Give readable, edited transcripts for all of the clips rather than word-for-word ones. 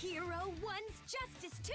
MHA Ones Justice too!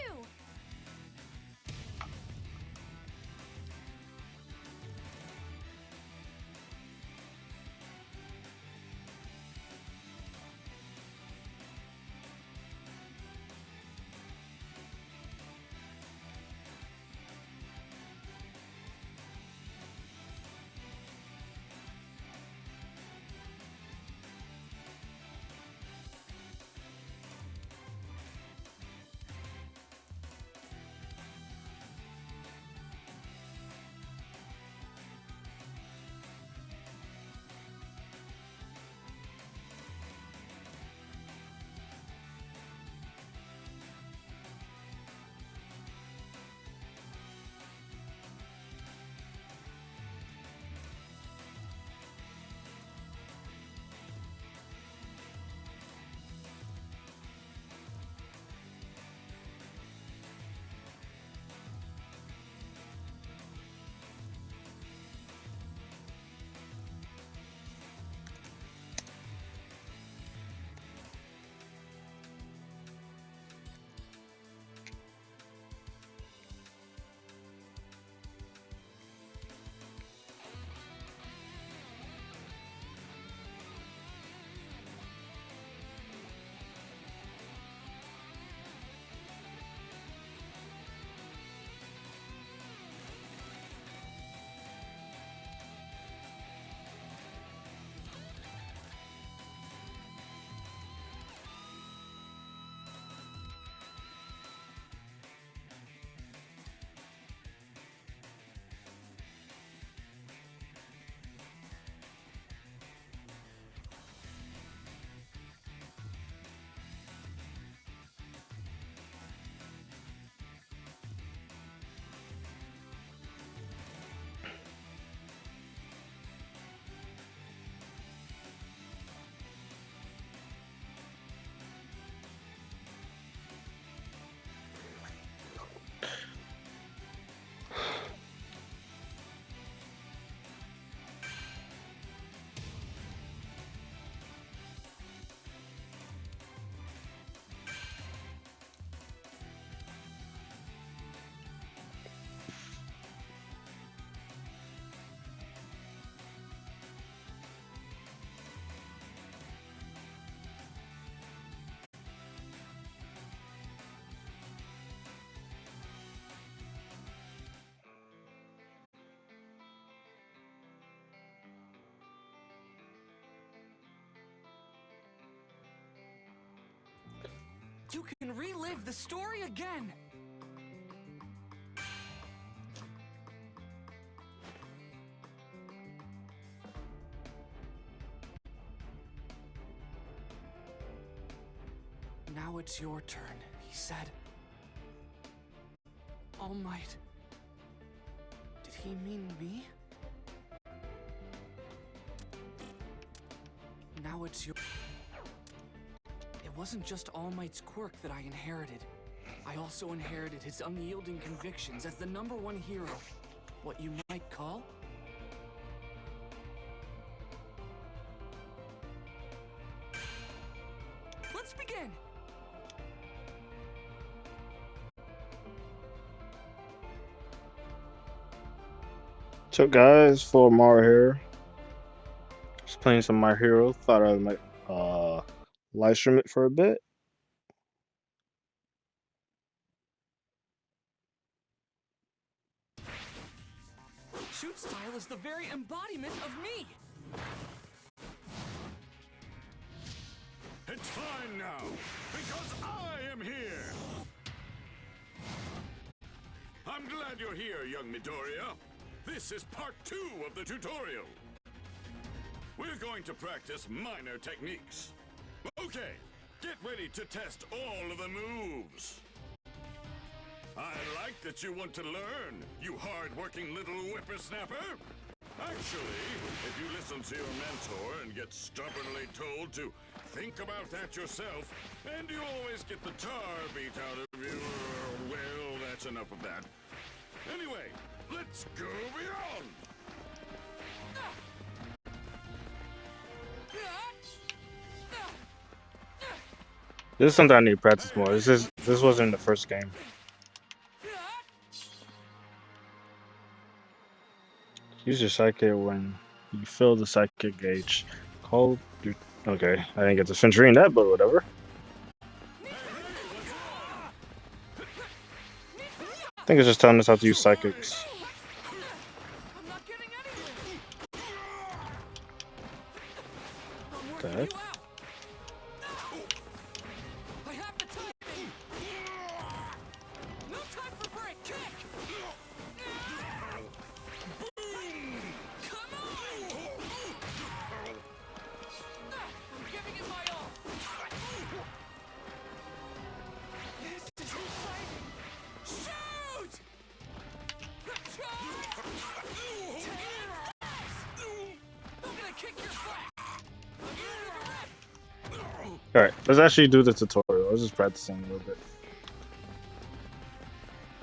You can relive the story again! Now it's your turn, he said. All Might. Did he mean me? Now it's your... It wasn't just All Might's quirk that I inherited. I also inherited his unyielding convictions as the #1 hero. What you might call... Let's begin! So guys, for Mario here. Just playing some My Hero. Thought I might live stream it for a bit. Shoot style is the very embodiment of me! It's fine now, because I am here! I'm glad you're here, young Midoriya. This is part 2 of the tutorial. We're going to practice minor techniques. Okay, get ready to test all of the moves. I like that you want to learn, you hard-working little whippersnapper. Actually, if you listen to your mentor and get stubbornly told to think about that yourself, and you always get the tar beat out of you, well, that's enough of that. Anyway, let's go beyond! This is something I need to practice more. This wasn't in the first game. Use your psychic when you fill the psychic gauge. Call your... Okay, I didn't get to finish reading that, but whatever. I think it's just telling us how to use psychics. What the heck? Alright, let's actually do the tutorial. I was just practicing a little bit.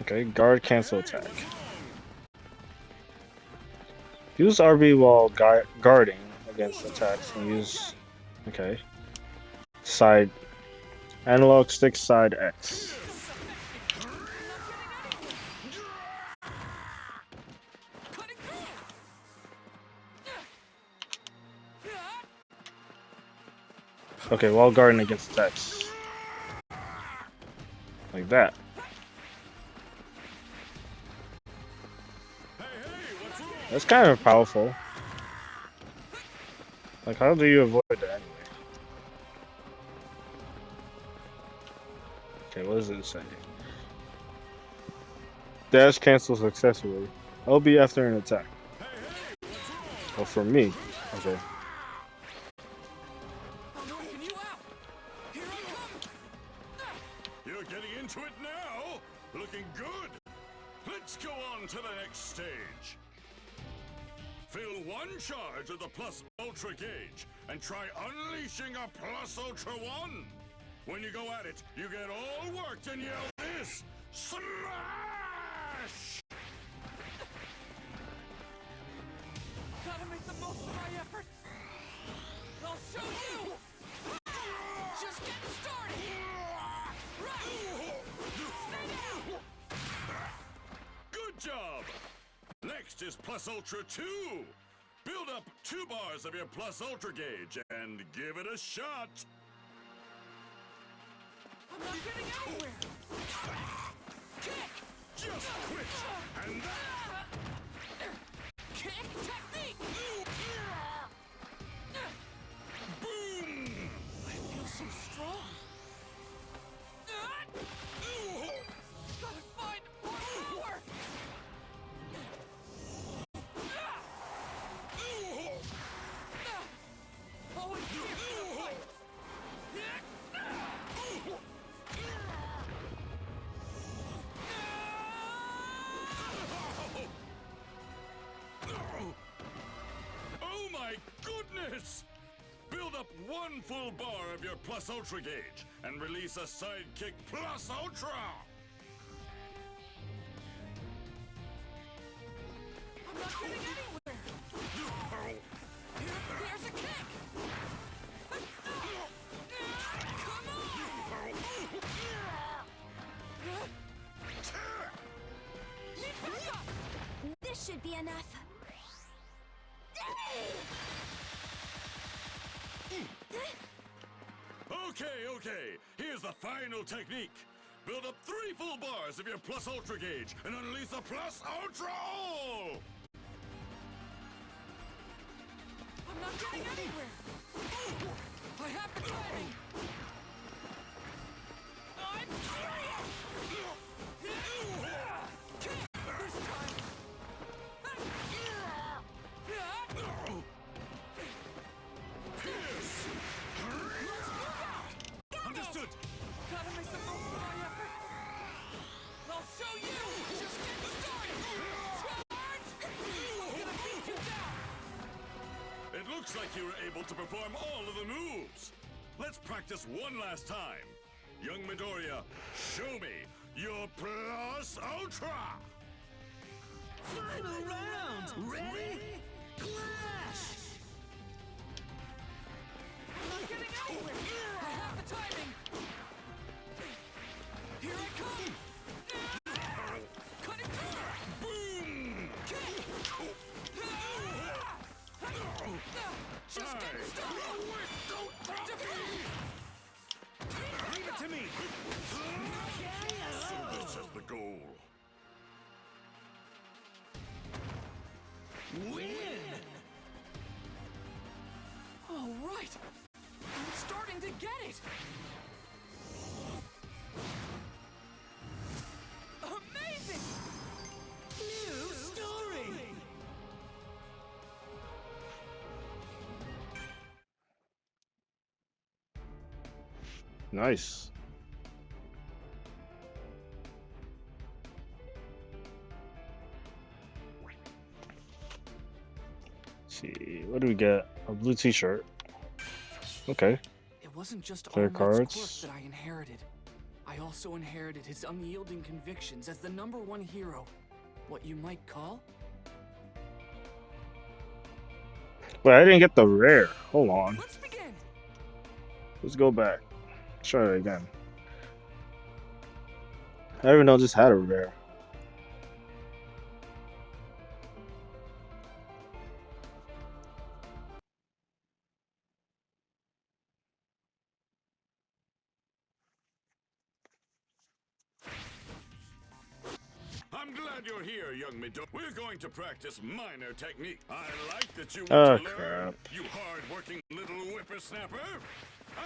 Okay, guard cancel attack. Use RB while guarding against attacks and use... Okay. Side... Analog stick side X. Okay, while guarding against attacks. Like that. That's kind of powerful. Like, how do you avoid that anyway? Okay, what does it say? Dash cancel successfully. LB after an attack. Oh, for me. Okay. You're getting into it now. Looking good. Let's go on to the next stage. Fill one charge of the Plus Ultra gauge and try unleashing a Plus Ultra 1. When you go at it, you get all worked and yell this: Smash! Gotta make the most of my effort. I'll show you. Just getting started. Good job. Next is Plus Ultra 2. Build up 2 bars of your Plus Ultra gauge and give it a shot. I'm not getting anywhere. Kick. Just quit. And that. Kick technique. Boom. I feel so strong. Gotta find more power. Always here for the fight. Oh my goodness! Build up 1 full bar of your Plus Ultra gauge and release a Sidekick Plus Ultra! I'm not getting anywhere. Here's a kick. Come on. This should be enough. Okay. Here's the final technique. Build up 3 full bars of your Plus Ultra gauge and unleash the Plus Ultra All! I'm not getting anywhere. I have the timing. I'm furious. Kick this time. Understood! Gotta make the most of my effort. I'll show you. Just getting started. Charge! I'm gonna beat you down. It looks like you were able to perform all of the moves. Let's practice one last time. Young Midoriya, show me your Plus Ultra! Final round! Ready? Clash! I'm not getting anywhere. I have the timing. Win! All right. I'm starting to get it. Amazing! New story! Nice. Let's see, what do we get? A blue t-shirt. Okay. It wasn't just Player all Mike's quirk cards. that I inherited. I also inherited his unyielding convictions as the #1 hero. What you might call? Wait, I didn't get the rare. Hold on. Let's begin. Let's go back. Try it again. I didn't even know this had a rare. I'm glad you're here, young Midori. We're going to practice minor technique. I like that you Oh, want to learn, crap. you hard-working little whippersnapper.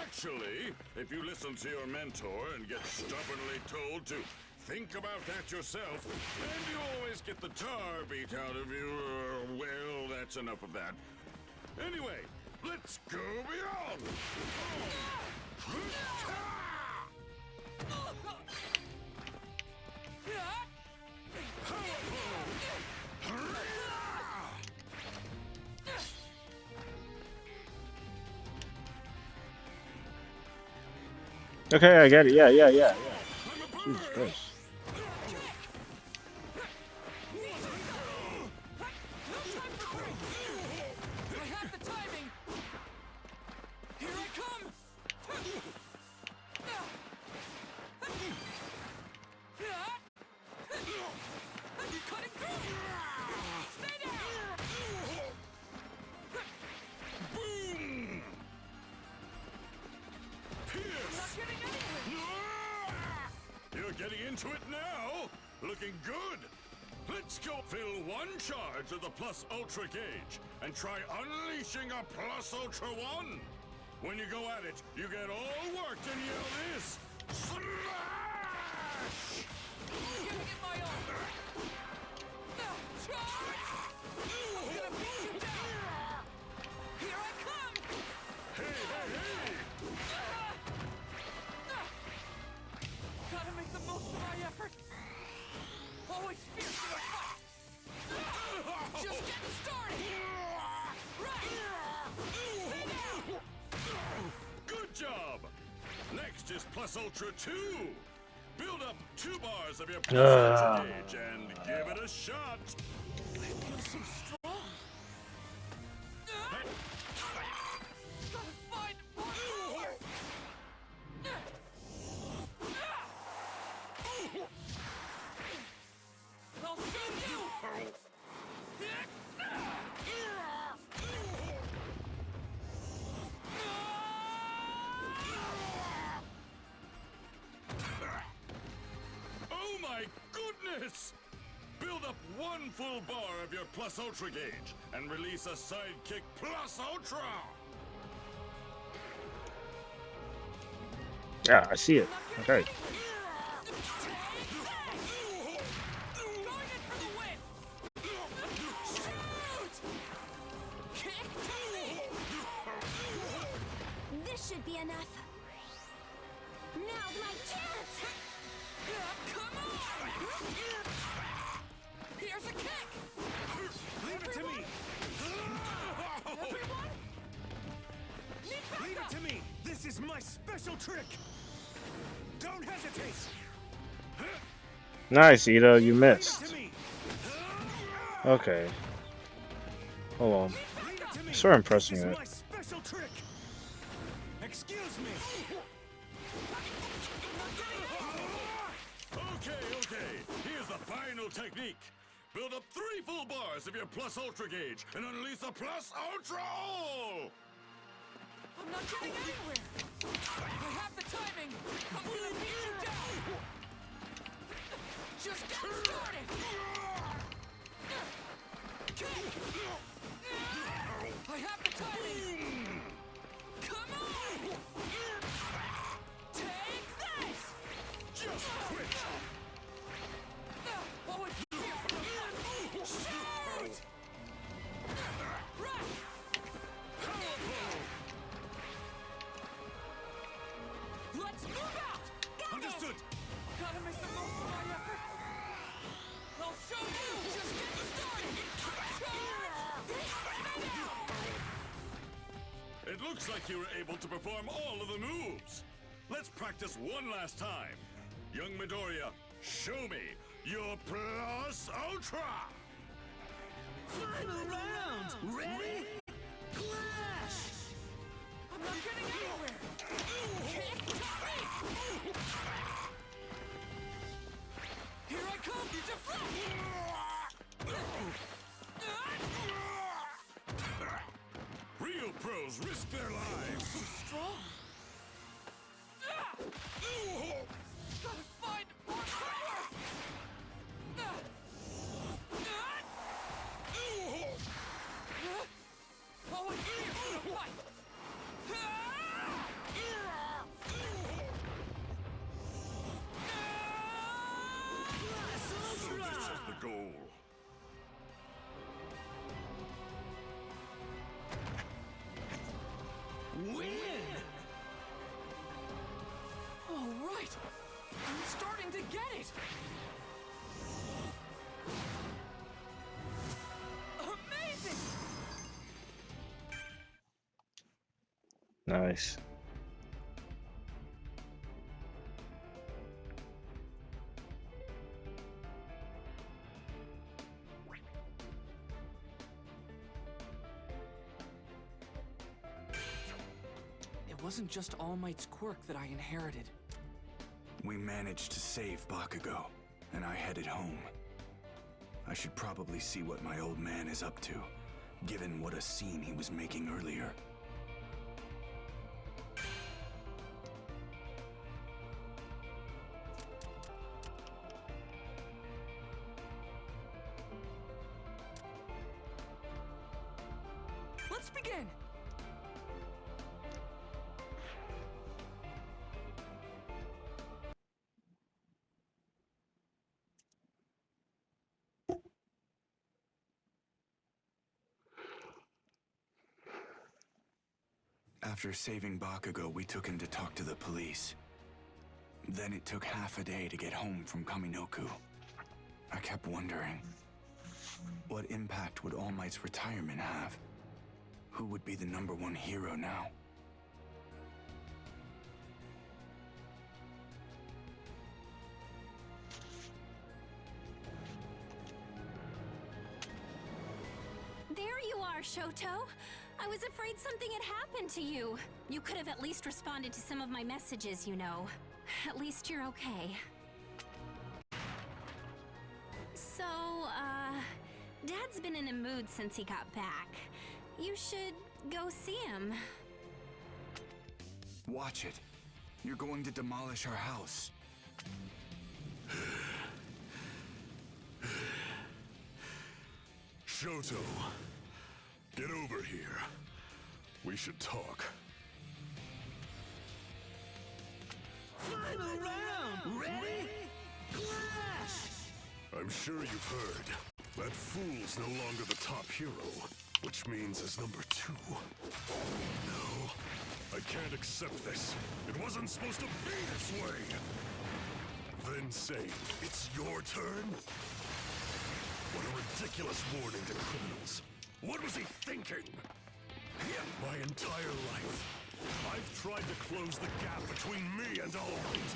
Actually, if you listen to your mentor and get stubbornly told to think about that yourself, and you always get the tar beat out of you, well, that's enough of that. Anyway, let's go beyond. Okay, I get it. Yeah. Jesus Christ. I have the timing. Here I come. Cutting through. Stay down. Boom! Pierce! Not getting anywhere. You're getting into it now. Looking good. Let's go fill one charge of the Plus Ultra gauge and try unleashing a Plus Ultra 1. When you go at it, you get all worked and yell this. Smash! Giving it my all. Charge! I'm gonna beat you down. Here I come. Hey! Gotta make the most of my effort. Always fierce in a fight. Just getting started. Right. Stay down. Good job! Next is Plus Ultra 2. Build up 2 bars of your Plus Ultra gauge and give it a shot. I feel so strong. Gotta find more. I'll show you. Oh my goodness! Build up 1 full bar of your Plus Ultra gauge and release a Sidekick Plus Ultra! Yeah, I see it. Okay. Going in for the win. Shoot! Kick. This should be enough. Now's my chance. Come on! Here's a kick! Leave it to me! Everyone? Need Leave it backup! to me! This is my special trick! Don't hesitate! Nice, Ida. You Leave missed. it to me! Okay. Hold on. Leave it to me! Sort of impressing This is it. my special trick! Excuse me! Okay. Here's the final technique. Build up 3 full bars of your Plus Ultra gauge and unleash a Plus Ultra All! I'm not getting anywhere. I have the timing. I'm gonna beat you down. Just getting started. Kick. Let's move out! Understood. Gotta make the most of my effort. I'll show you! Just getting started! It looks like you were able to perform all of the moves. Let's practice one last time. Young Midoriya, show me your Plus Ultra! Final round. Ready? Clash. I'm not getting anywhere! Can't touch me! Here I come! You deflect! Real pros risk their lives. Strong! Gotta find more power! Oh, I'm here for the fight! So this is the goal. Win. All right! I'm starting to get it! Amazing! Nice. It wasn't just All Might's quirk that I inherited. We managed to save Bakugo, and I headed home. I should probably see what my old man is up to, given what a scene he was making earlier. Let's begin! After saving Bakugo, we took him to talk to the police. Then it took half a day to get home from Kaminoku. I kept wondering, what impact would All Might's retirement have? Who would be the #1 hero now? There you are, Shoto. I was afraid something had happened to you. You could have at least responded to some of my messages, you know. At least you're okay. So, Dad's been in a mood since he got back. You should go see him. Watch it. You're going to demolish our house. Shoto, get over here. We should talk. Final round. Ready? Clash. I'm sure you've heard. That fool's no longer the top hero, which means is #2. No, I can't accept this. It wasn't supposed to be this way. Then say, it's your turn? What a ridiculous warning to criminals. What was he thinking? My entire life, I've tried to close the gap between me and All Might.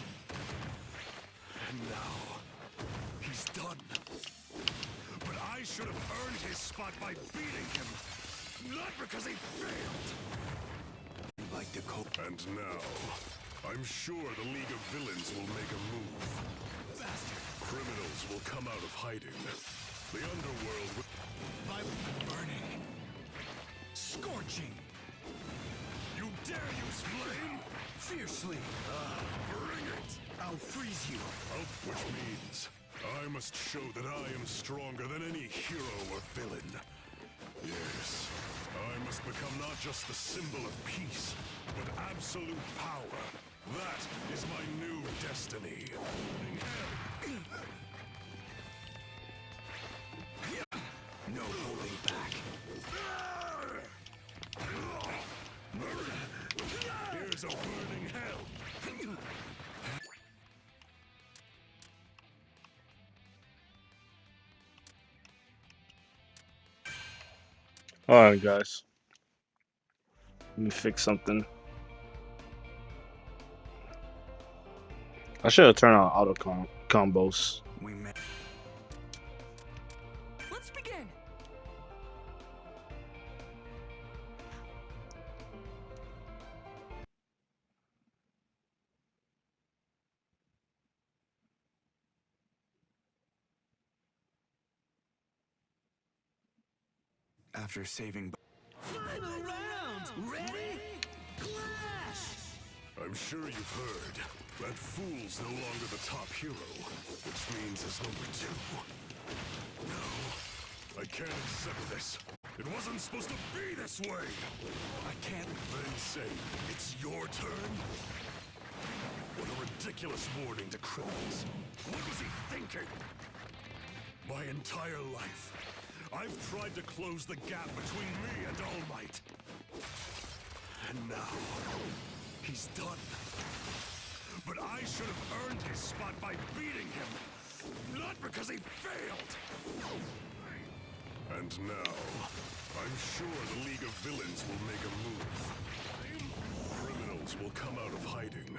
And now, he's done. But I should have earned his spot by beating him, not because he failed. You'd like to cope? And now, I'm sure the League of Villains will make a move. Bastard. Criminals will come out of hiding. The underworld will... Burning. Scorching. You dare use flame? Fiercely. Bring it! I'll freeze you. Which means I must show that I am stronger than any hero or villain. Yes, I must become not just the symbol of peace, but absolute power. That is my new destiny. No holding back. Here's a burning hell. Alright, guys. Let me fix something. I should have turned on auto combos. Let's begin. After saving Final round. Ready? Clash. I'm sure you've heard. That fool's no longer the top hero, which means it's number 2. No, I can't accept this. It wasn't supposed to be this way. I can't then say it's your turn. What a ridiculous warning to criminals. What was he thinking? My entire life, I've tried to close the gap between me and All Might. And now, he's done. But I should have earned his spot by beating him, not because he failed. And now, I'm sure the League of Villains will make a move. Criminals will come out of hiding.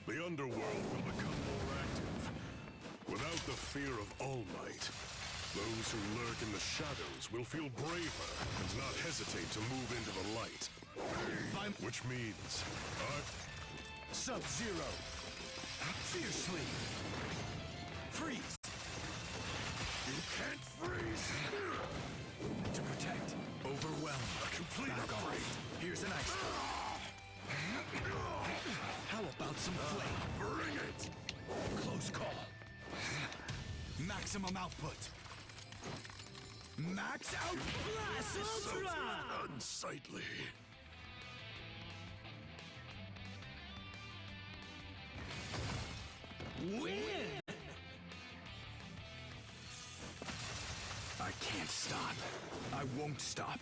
The underworld will become more active. Without the fear of All Might, those who lurk in the shadows will feel braver and not hesitate to move into the light. Which means, Sub-Zero. Fiercely. Freeze. you can't freeze! To protect. Overwhelm. A complete Back off. upgrade! Here's an ice ball. How about some flame? Bring it! Close call. Maximum output. Max out blast ultra. Unsightly. Win. I can't stop. I won't stop.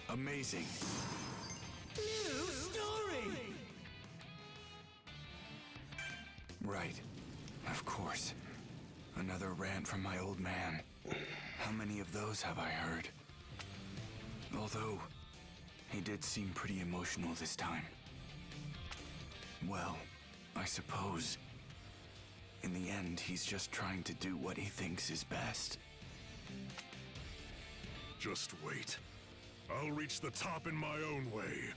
Amazing. New story. Right. Of course. Another rant from my old man. How many of those have I heard? Although, he did seem pretty emotional this time. Well, I suppose, in the end, he's just trying to do what he thinks is best. Just wait. I'll reach the top in my own way.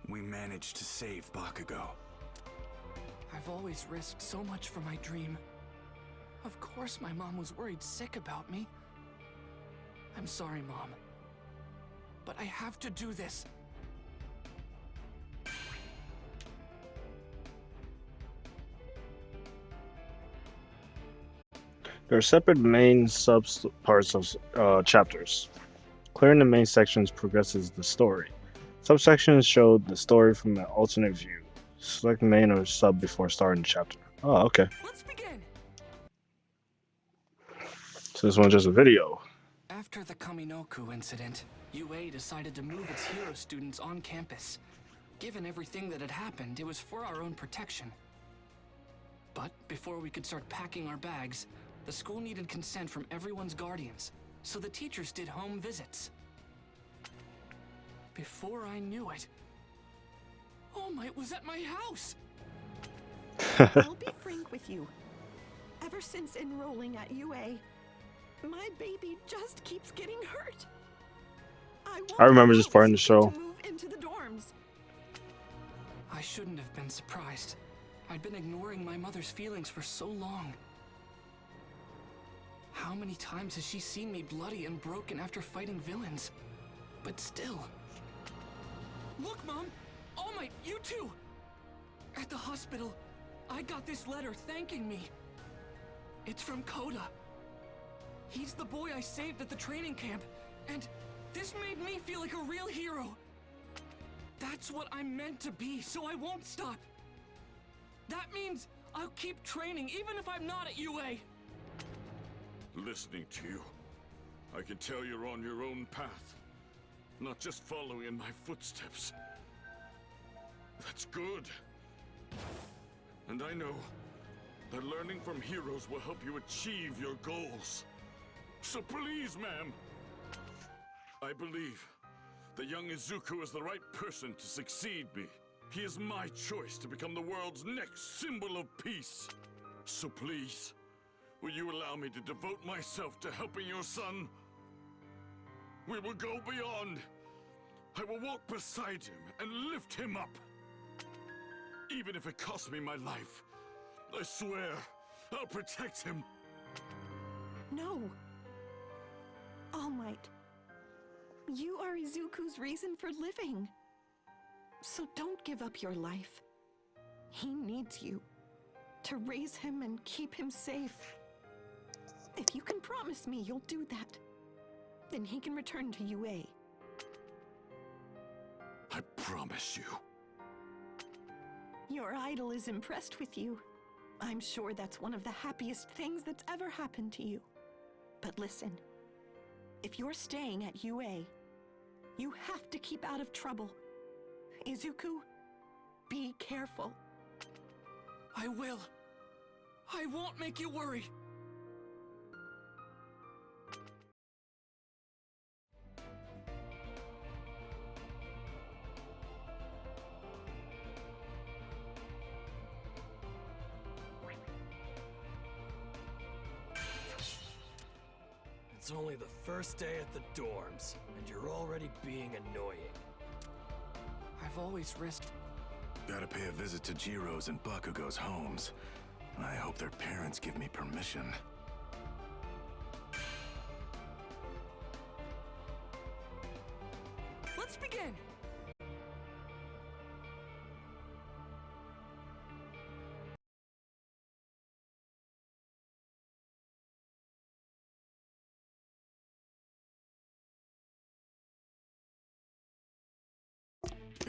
We managed to save Bakugo. I've always risked so much for my dream. Of course my mom was worried sick about me. I'm sorry, Mom. But I have to do this. There are separate main sub-parts of chapters. Clearing the main sections progresses the story. Subsections show the story from an alternate view. Select main or sub before starting the chapter. Oh, okay. Let's begin. So this one's just a video. After the Kaminoku incident, UA decided to move its hero students on campus. Given everything that had happened, it was for our own protection. But before we could start packing our bags, the school needed consent from everyone's guardians, so the teachers did home visits. Before I knew it, All Might was at my house! I'll be frank with you. Ever since enrolling at UA, my baby just keeps getting hurt. I remember this part in the to show. move into the dorms. I shouldn't have been surprised. I'd been ignoring my mother's feelings for so long. How many times has she seen me bloody and broken after fighting villains? But still... Look, Mom! All Might, you too! At the hospital, I got this letter thanking me. It's from Koda. He's the boy I saved at the training camp, and this made me feel like a real hero. That's what I'm meant to be, so I won't stop. That means I'll keep training even if I'm not at UA. listening to you. I can tell you're on your own path, not just following in my footsteps. That's good. And I know that learning from heroes will help you achieve your goals. So please, ma'am, I believe that young Izuku is the right person to succeed me. He is my choice to become the world's next symbol of peace. So please, will you allow me to devote myself to helping your son? We will go beyond. I will walk beside him and lift him up. Even if it costs me my life, I swear I'll protect him. No. All Might, you are Izuku's reason for living. So don't give up your life. He needs you to raise him and keep him safe. If you can promise me you'll do that, then he can return to UA. I promise you. Your idol is impressed with you. I'm sure that's one of the happiest things that's ever happened to you. But listen, if you're staying at UA, you have to keep out of trouble. Izuku, be careful. I will. I won't make you worry. It's only the first day at the dorms, and you're already being annoying. I've always risked. Gotta pay a visit to Jiro's and Bakugo's homes. I hope their parents give me permission. Let's begin!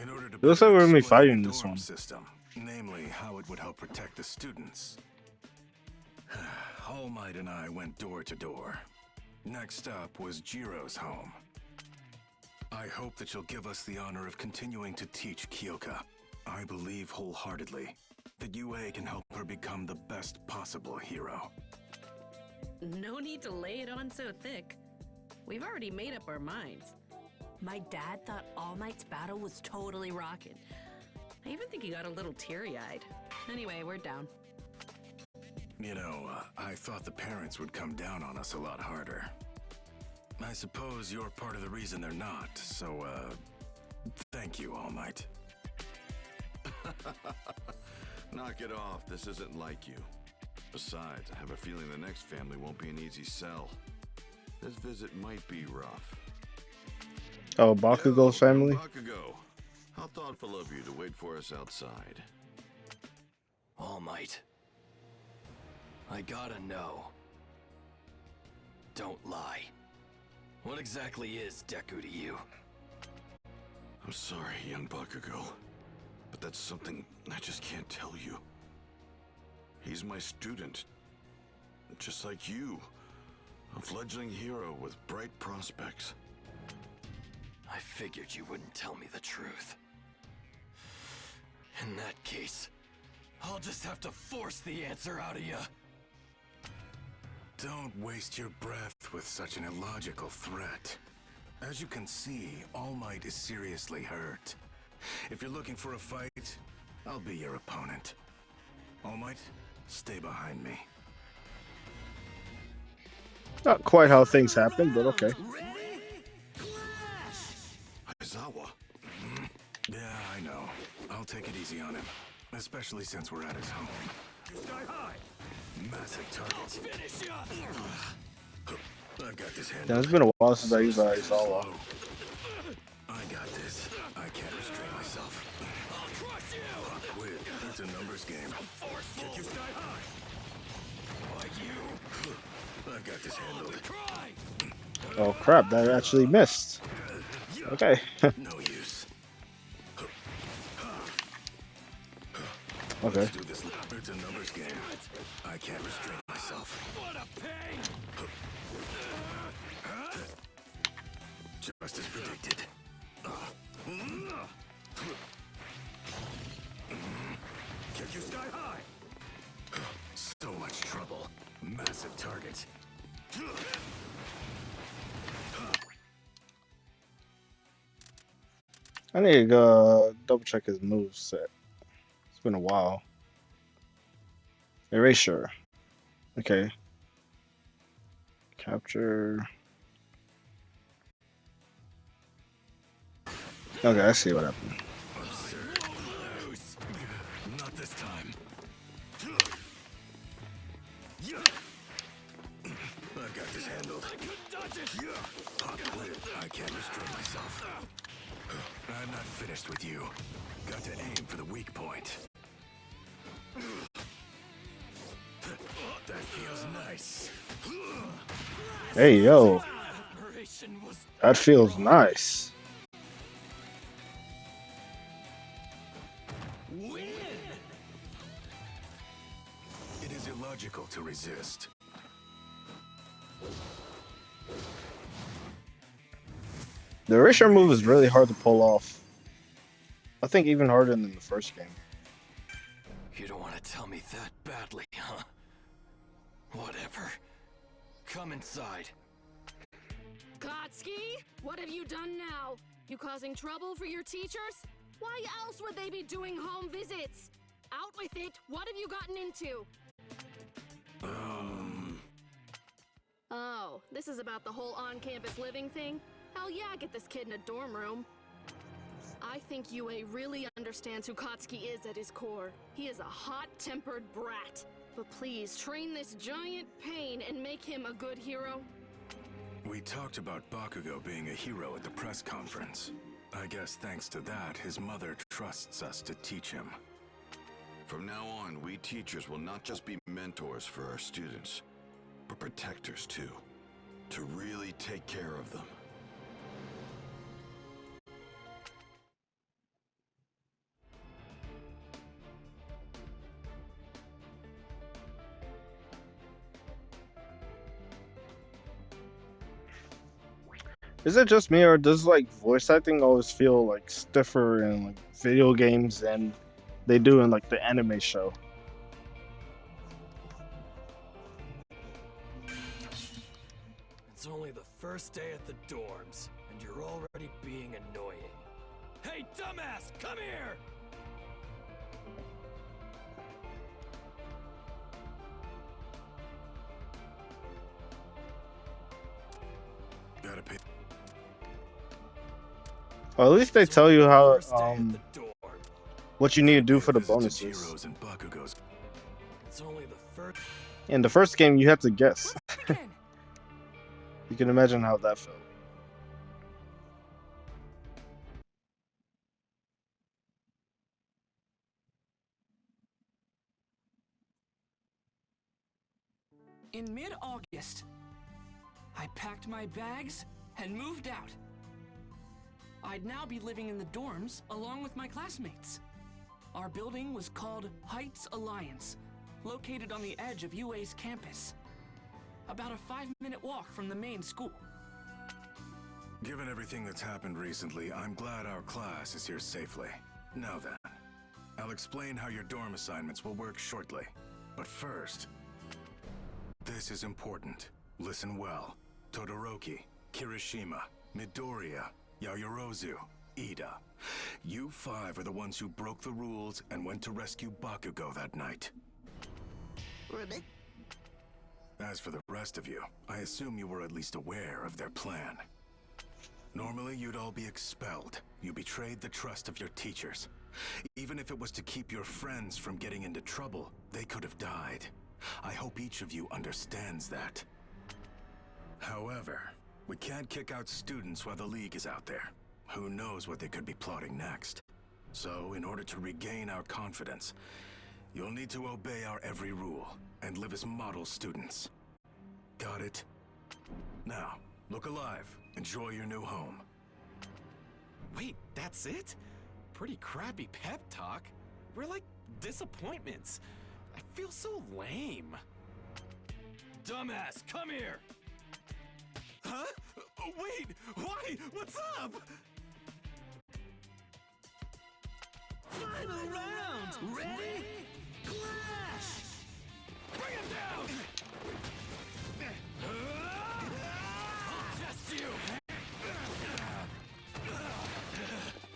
In order to It looks like we're gonna be explain fighting the this dorm one. system, namely how it would help protect the students. All Might and I went door to door. Next up was Jiro's home. I hope that you'll give us the honor of continuing to teach Kyoka. I believe wholeheartedly that UA can help her become the best possible hero. No need to lay it on so thick. We've already made up our minds. My dad thought All Might's battle was totally rockin'. I even think he got a little teary-eyed. Anyway, we're down. You know, I thought the parents would come down on us a lot harder. I suppose you're part of the reason they're not, so, thank you, All Might. Knock it off. This isn't like you. Besides, I have a feeling the next family won't be an easy sell. This visit might be rough. Oh, Bakugo's family? Bakugo, how thoughtful of you to wait for us outside. All Might. I gotta know. Don't lie. What exactly is Deku to you? I'm sorry, young Bakugo, but that's something I just can't tell you. He's my student, just like you, a fledgling hero with bright prospects. I figured you wouldn't tell me the truth. In that case, I'll just have to force the answer out of you. Don't waste your breath with such an illogical threat. As you can see, All Might is seriously hurt. If you're looking for a fight, I'll be your opponent. All Might, stay behind me. Not quite how things happen, but okay. Aizawa. Yeah, I know. I'll take it easy on him. Especially since we're at his home. Sky high! Massive targets. Finish ya! I've got this hand. Yeah, it's been a while since I used Aizawa. I got this. I can't restrain myself. I'll crush you! Pop quit. It's a numbers game. Kick you sky high! Why you? I've got this handled. Cry! Oh crap, that actually missed. Okay. No use. Okay. Let's do this. It's a numbers game. I can't restrain myself. What a pain! target. I need to go double check his move set. It's been a while. Erasure. Okay. Capture. Okay, I see what happened. Not this time. I've got this handled. I can't restrain myself. I'm not finished with you. Got to aim for the weak point. That feels nice. Hey, yo. That feels nice. It is illogical to resist. The erasure move is really hard to pull off. I think even harder than the first game. You don't want to tell me that badly, huh? Whatever. Come inside. Kotsky, what have you done now? You causing trouble for your teachers? Why else would they be doing home visits? Out with it. What have you gotten into? Oh, this is about the whole on-campus living thing? Hell yeah, get this kid in a dorm room. I think UA really understands who Kotsky is at his core. He is a hot-tempered brat. But please, train this giant pain and make him a good hero. We talked about Bakugo being a hero at the press conference. I guess thanks to that, his mother trusts us to teach him. From now on, we teachers will not just be mentors for our students, but protectors too, to really take care of them. Is it just me, or does like voice acting always feel like stiffer in like video games than they do in like the anime show? It's only the first day at the dorms, and you're already being annoying. Hey, dumbass, come here! Gotta pay. Or at least they tell you how First day at the dorm. what you need to do for the Visit bonuses. Jiro's and Bakugo's. It's only the first. In the first game, you had to guess. Let's begin. You can imagine how that felt. In mid-August, I packed my bags and moved out. I'd now be living in the dorms along with my classmates. Our building was called Heights Alliance, located on the edge of UA's campus. About a 5-minute walk from the main school. Given everything that's happened recently, I'm glad our class is here safely. Now then, I'll explain how your dorm assignments will work shortly. But first, this is important. Listen well. Todoroki, Kirishima, Midoriya, Yayorozu, Ida. You 5 are the ones who broke the rules and went to rescue Bakugo that night. Ribbit. As for the rest of you, I assume you were at least aware of their plan. Normally, you'd all be expelled. You betrayed the trust of your teachers. Even if it was to keep your friends from getting into trouble, they could have died. I hope each of you understands that. However, we can't kick out students while the League is out there. Who knows what they could be plotting next? So, in order to regain our confidence, you'll need to obey our every rule and live as model students. Got it? Now, look alive. Enjoy your new home. Wait, that's it? Pretty crappy pep talk. We're like disappointments. I feel so lame. Dumbass, come here! Huh? Wait, why? What's up? Final round! Ready? Clash! Bring him down!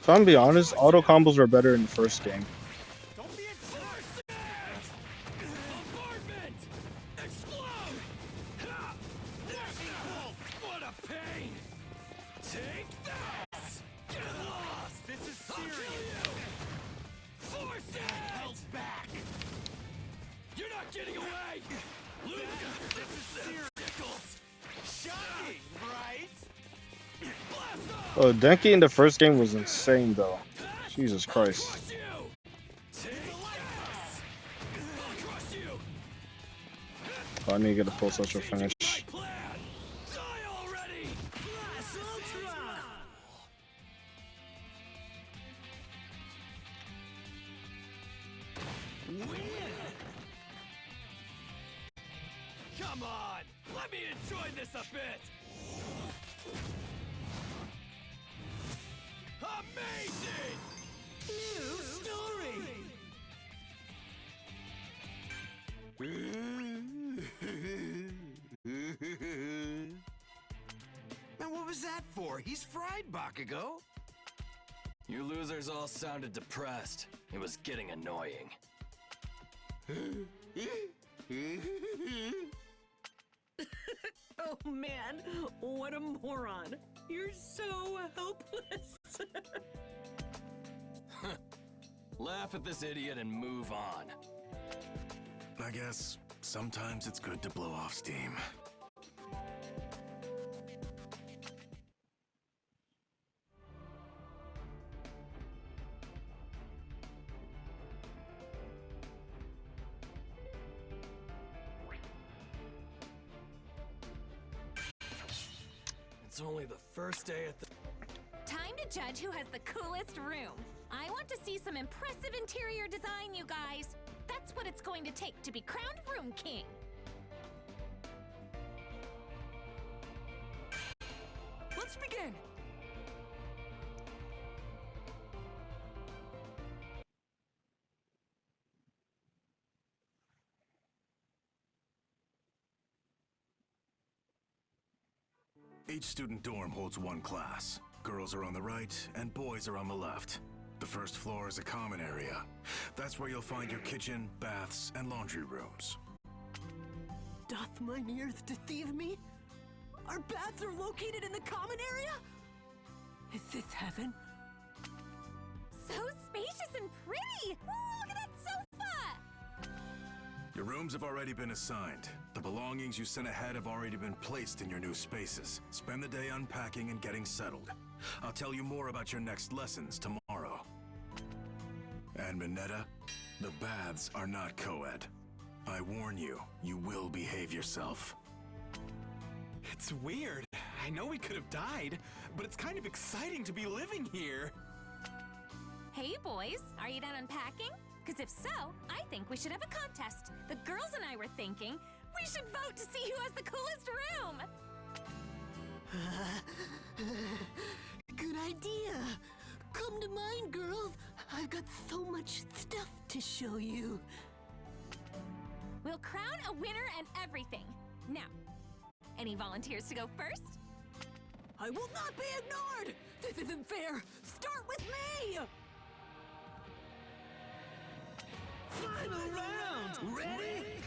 If I'm being honest, auto combos were better in the first game. Don't be enforced! Bombardment! Explode! Ha! What a pain! Take this! Get lost! This is serious! Force it! Held back! You're not getting away! This is serious! Shocking, right? Blast off! Oh, Denki in the first game was insane though. Jesus Christ. Crush you! Take this! I'll crush you! Oh, I need to get a full social finish. My plan! Die already! Blast Ultra! Win! Come on! Let me enjoy this a bit! Amazing! New story! Now what was that for? He's fried, Bakugo. You losers all sounded depressed. It was getting annoying. Oh man, what a moron. You're so helpless. Laugh at this idiot and move on. I guess sometimes it's good to blow off steam. It's only the first day at the... Time to judge who has the coolest room. I want to see some impressive interior design, you guys. That's what it's going to take to be crowned Room King. Let's begin! Each student dorm holds one class. Girls are on the right, and boys are on the left. The first floor is a common area. That's where you'll find your kitchen, baths, and laundry rooms. Doth mine earth deceive me? Our baths are located in the common area? Is this heaven? So spacious and pretty! Ooh, look at that sofa! Your rooms have already been assigned. The belongings you sent ahead have already been placed in your new spaces. Spend the day unpacking and getting settled. I'll tell you more about your next lessons tomorrow. And Minetta, the baths are not co-ed. I warn you, you will behave yourself. It's weird. I know we could have died, but it's kind of exciting to be living here. Hey boys, are you done unpacking? Because if so, I think we should have a contest. The girls and I were thinking we should vote to see who has the coolest room. Good idea. Come to mine, girls. I've got so much stuff to show you. We'll crown a winner and everything. Now, any volunteers to go first? I will not be ignored. This isn't fair. Start with me. Final round! Ready?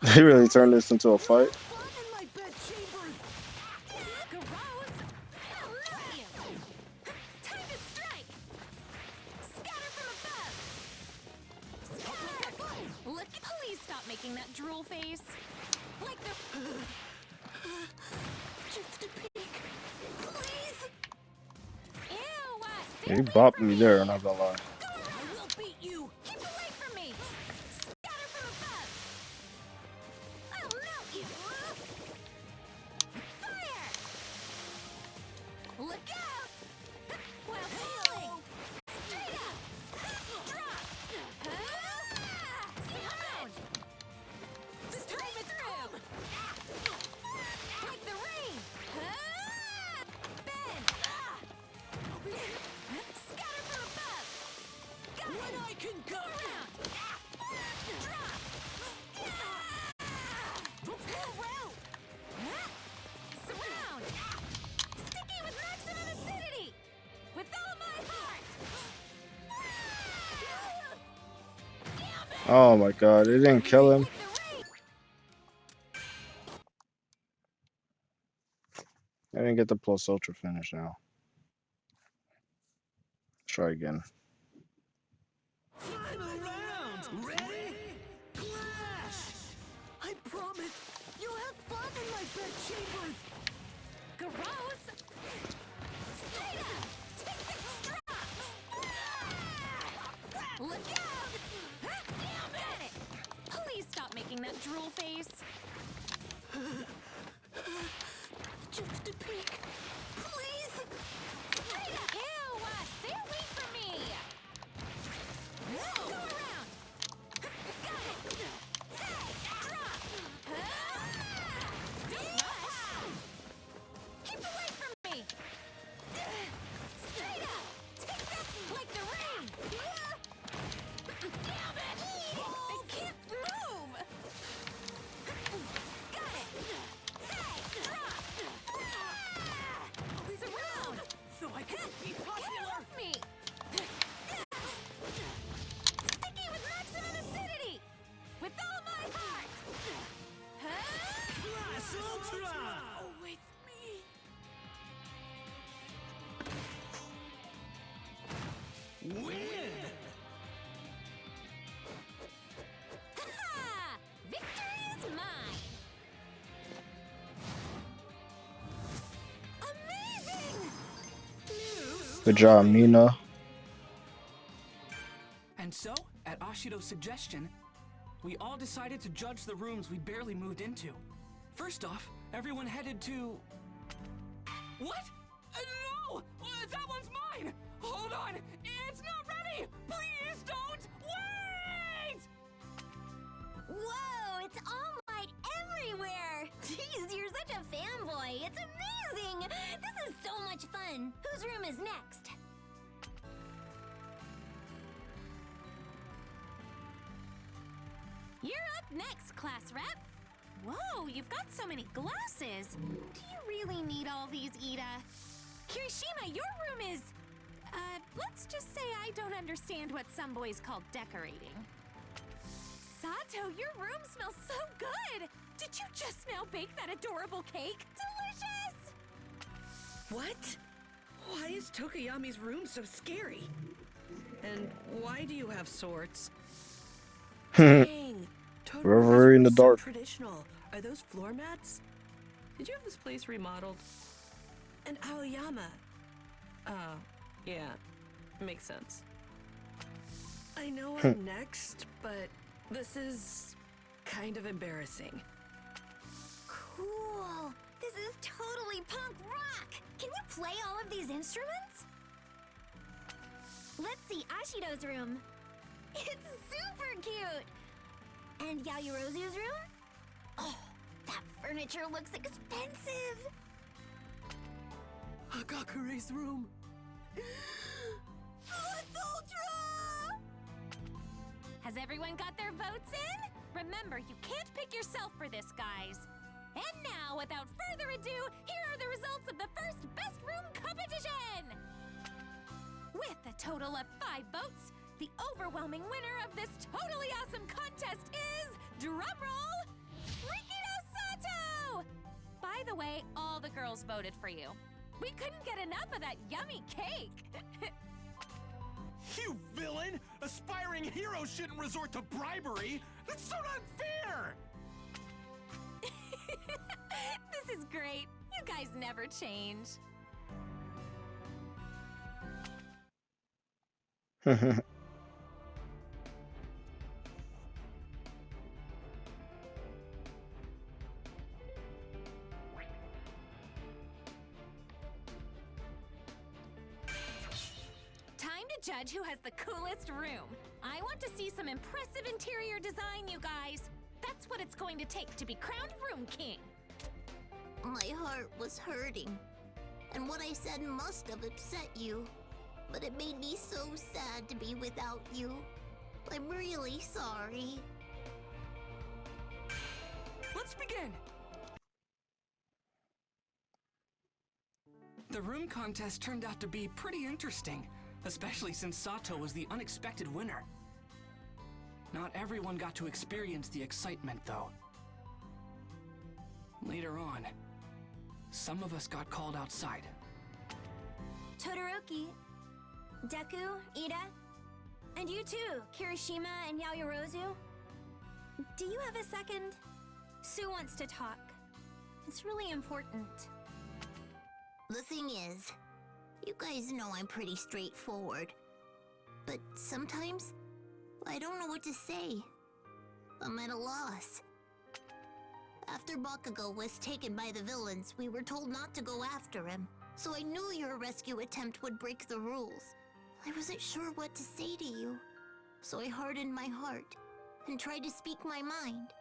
They really turned this into a fight. Fun in my bedchambers. Gross! I'll know you! Time to strike! Scatter from above! Scatter! Look, please stop making that drool face. Like the... Just a peek. Please. Ew! He bopped me there, I'm not gonna lie. I will beat you. Keep away from me! Scatter from above! I'll melt you! Fire! Look out! While healing! Straight up! Drop! Sound! Straight through! Like the rain! Bend! Scatter from above! Oh my god, it didn't kill him. I didn't get the plus ultra finish now. Try again. Final round! Ready? Clash! I promise you'll have fun in my bedchambers. Gross! Stay up! Take the drop! Look out! Damn it! Please stop making that drool face. Just a peek. Please. Straight up! Ew! Stay away from me! Go around! Got it! Hey! Drop! Don't rush! Keep away from me! Straight up! Take that like the rain! Damn it! I can't move! Got it! Hey! Drop! Surround! So I can be Get popular. off me! Sticky with maximum acidity! With all my heart! Blast Ultra! With me. Win! Ha! Victory is mine! Amazing! Good job, Mina. And so, at Ashido's suggestion, we all decided to judge the rooms we barely moved into. First off, everyone headed to... What? No! That one's mine! Hold on! It's not ready! Please don't! Wait! Whoa, it's All Might everywhere! Jeez, you're such a fanboy. It's amazing! This is so much fun. Whose room is next? You're up next, class rep. Whoa, you've got so many glasses. Do you really need all these, Ida? Kirishima, your room is... let's just say I don't understand what some boys call decorating. Sato, your room smells so good! Did you just now bake that adorable cake? Delicious! What? Why is Tokoyami's room so scary? And why do you have swords? Dang! Totoro's Reverie in room the is so dark. traditional. Are those floor mats? Did you have this place remodeled? And Aoyama. Oh, yeah. Makes sense. I know I'm next, but this is kind of embarrassing. Cool! This is totally punk rock! Can you play all of these instruments? Let's see Ashido's room. It's super cute! And Yayorozu's room? Oh, that furniture looks expensive! Hagakure's room. Plus Ultra! Has everyone got their votes in? Remember, you can't pick yourself for this, guys. And now, without further ado, here are the results of the first Best Room competition! With a total of 5 votes, the overwhelming winner of this totally awesome contest is, drumroll, Rikido Sato! By the way, all the girls voted for you. We couldn't get enough of that yummy cake! You villain! Aspiring heroes shouldn't resort to bribery! That's so not fair! This is great. You guys never change. Time to judge who has the coolest room. I want to see some impressive interior design, you guys. That's what it's going to take to be crowned Room King. My heart was hurting, and what I said must have upset you. But it made me so sad to be without you. I'm really sorry. Let's begin! The room contest turned out to be pretty interesting, especially since Sato was the unexpected winner. Not everyone got to experience the excitement, though. Later on, some of us got called outside. Todoroki, Deku, Ida, and you too, Kirishima and Yaoyorozu. Do you have a second? Sue wants to talk. It's really important. The thing is, you guys know I'm pretty straightforward. But sometimes, I don't know what to say. I'm at a loss. After Bakugo was taken by the villains, we were told not to go after him. So I knew your rescue attempt would break the rules. I wasn't sure what to say to you. So I hardened my heart and tried to speak my mind,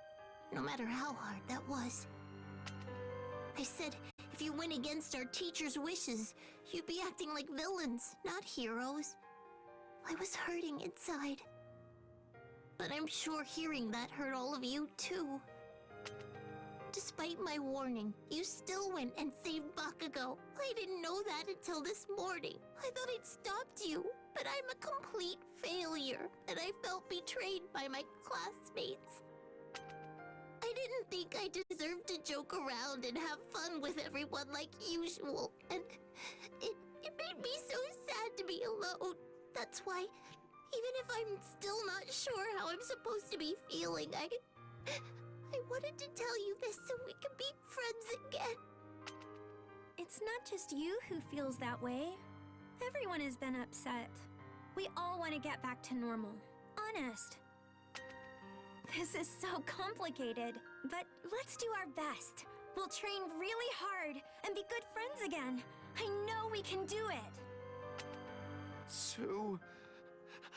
no matter how hard that was. I said, if you went against our teacher's wishes, you'd be acting like villains, not heroes. I was hurting inside. But I'm sure hearing that hurt all of you too. Despite my warning, you still went and saved Bakugo. I didn't know that until this morning. I thought I'd stopped you, but I'm a complete failure, and I felt betrayed by my classmates. I didn't think I deserved to joke around and have fun with everyone like usual, and it made me so sad to be alone. That's why, even if I'm still not sure how I'm supposed to be feeling, I wanted to tell you this so we can be friends again. It's not just you who feels that way. Everyone has been upset. We all want to get back to normal. Honest. This is so complicated, but let's do our best. We'll train really hard and be good friends again. I know we can do it. Sue,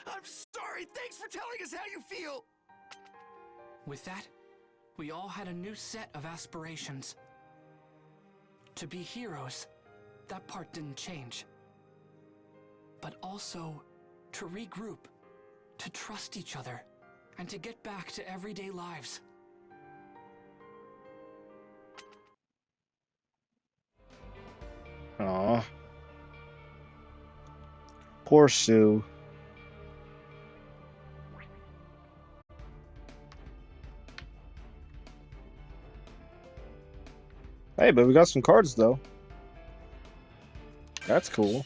I'm sorry. Thanks for telling us how you feel. With that, we all had a new set of aspirations. To be heroes, that part didn't change. But also, to regroup, to trust each other, and to get back to everyday lives. Aww. Poor Sue. Hey, but we got some cards though. That's cool.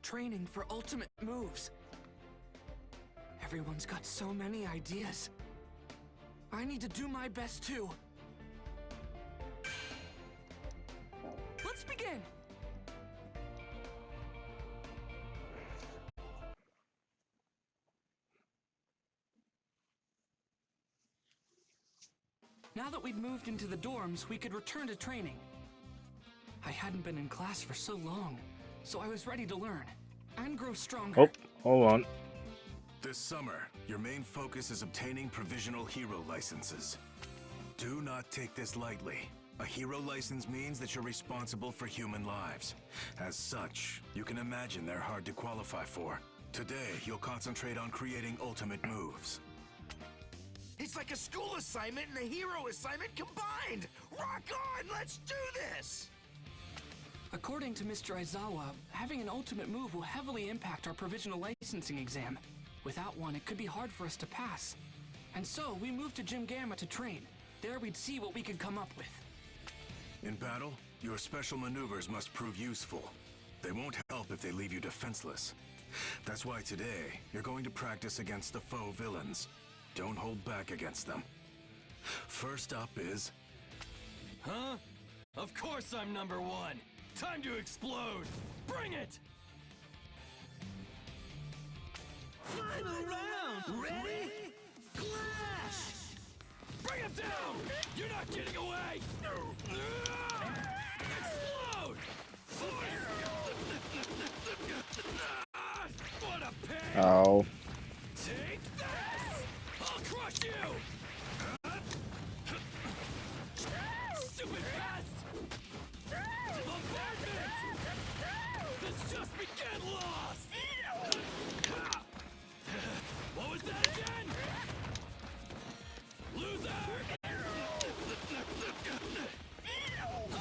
Training for ultimate moves. Everyone's got so many ideas. I need to do my best too. Let's begin! Now that we'd moved into the dorms, we could return to training. I hadn't been in class for so long, so I was ready to learn and grow stronger. Oh, hold on. This summer, your main focus is obtaining provisional hero licenses. Do not take this lightly. A hero license means that you're responsible for human lives. As such, you can imagine they're hard to qualify for. Today, you'll concentrate on creating ultimate moves. It's like a school assignment and a hero assignment combined. Rock on, let's do this! According to Mr. Aizawa, having an ultimate move will heavily impact our provisional licensing exam. Without one, it could be hard for us to pass. And so, we moved to Gym Gamma to train. There we'd see what we could come up with. In battle, your special maneuvers must prove useful. They won't help if they leave you defenseless. That's why today, you're going to practice against the foe villains. Don't hold back against them. First up is... Huh? Of course I'm number one! Time to explode! Bring it! Final round! Ready? Clash! Bring him down! You're not getting away! Explode! What a pain! Oh. Take this! I'll crush you! Stupid pest! Bombardment! This just began lost! What was that again? Loser! I'm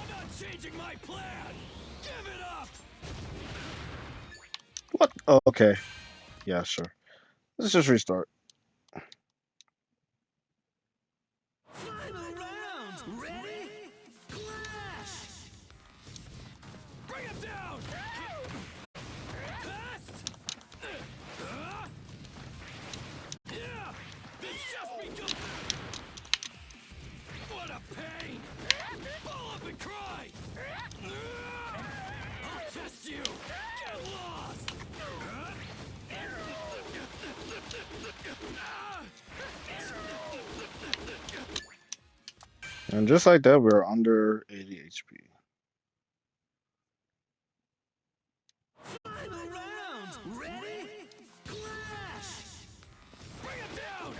not changing my plan! Give it up! What? Oh, okay. Yeah, sure. Let's just restart. And just like that, we're under 80 HP. Final round! Ready? Clash! Bring him down!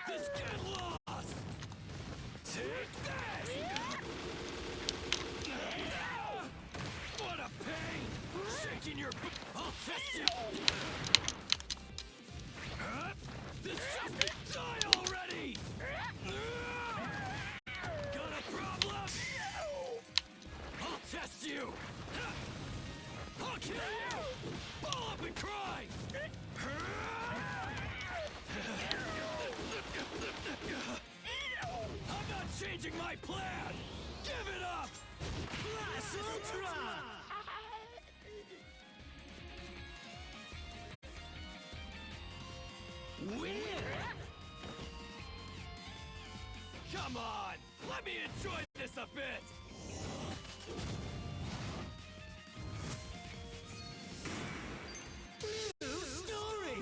This get lost! Take this! What a pain! Shaking your I'll test you! This just die already! Got a problem? I'll test you! I'll kill you! Ball up and cry! I'm not changing my plan! Give it up! Blast Ultra! Win! Come on! Let me enjoy this a bit! New story!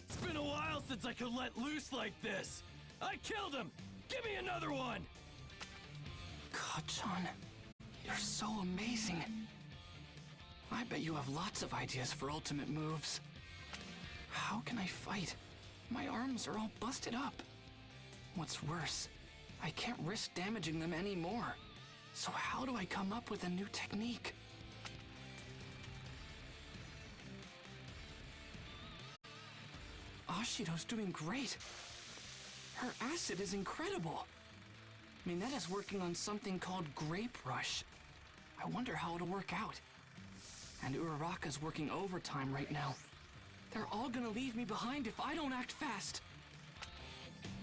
It's been a while since I could let loose like this! I killed him! Give me another one! Kachan, you're so amazing. I bet you have lots of ideas for ultimate moves. How can I fight? My arms are all busted up. What's worse, I can't risk damaging them anymore. So how do I come up with a new technique? Ashido's doing great. Her acid is incredible. Minetta's working on something called Grape Rush. I wonder how it'll work out. And Uraraka's working overtime right now. They're all gonna leave me behind if I don't act fast.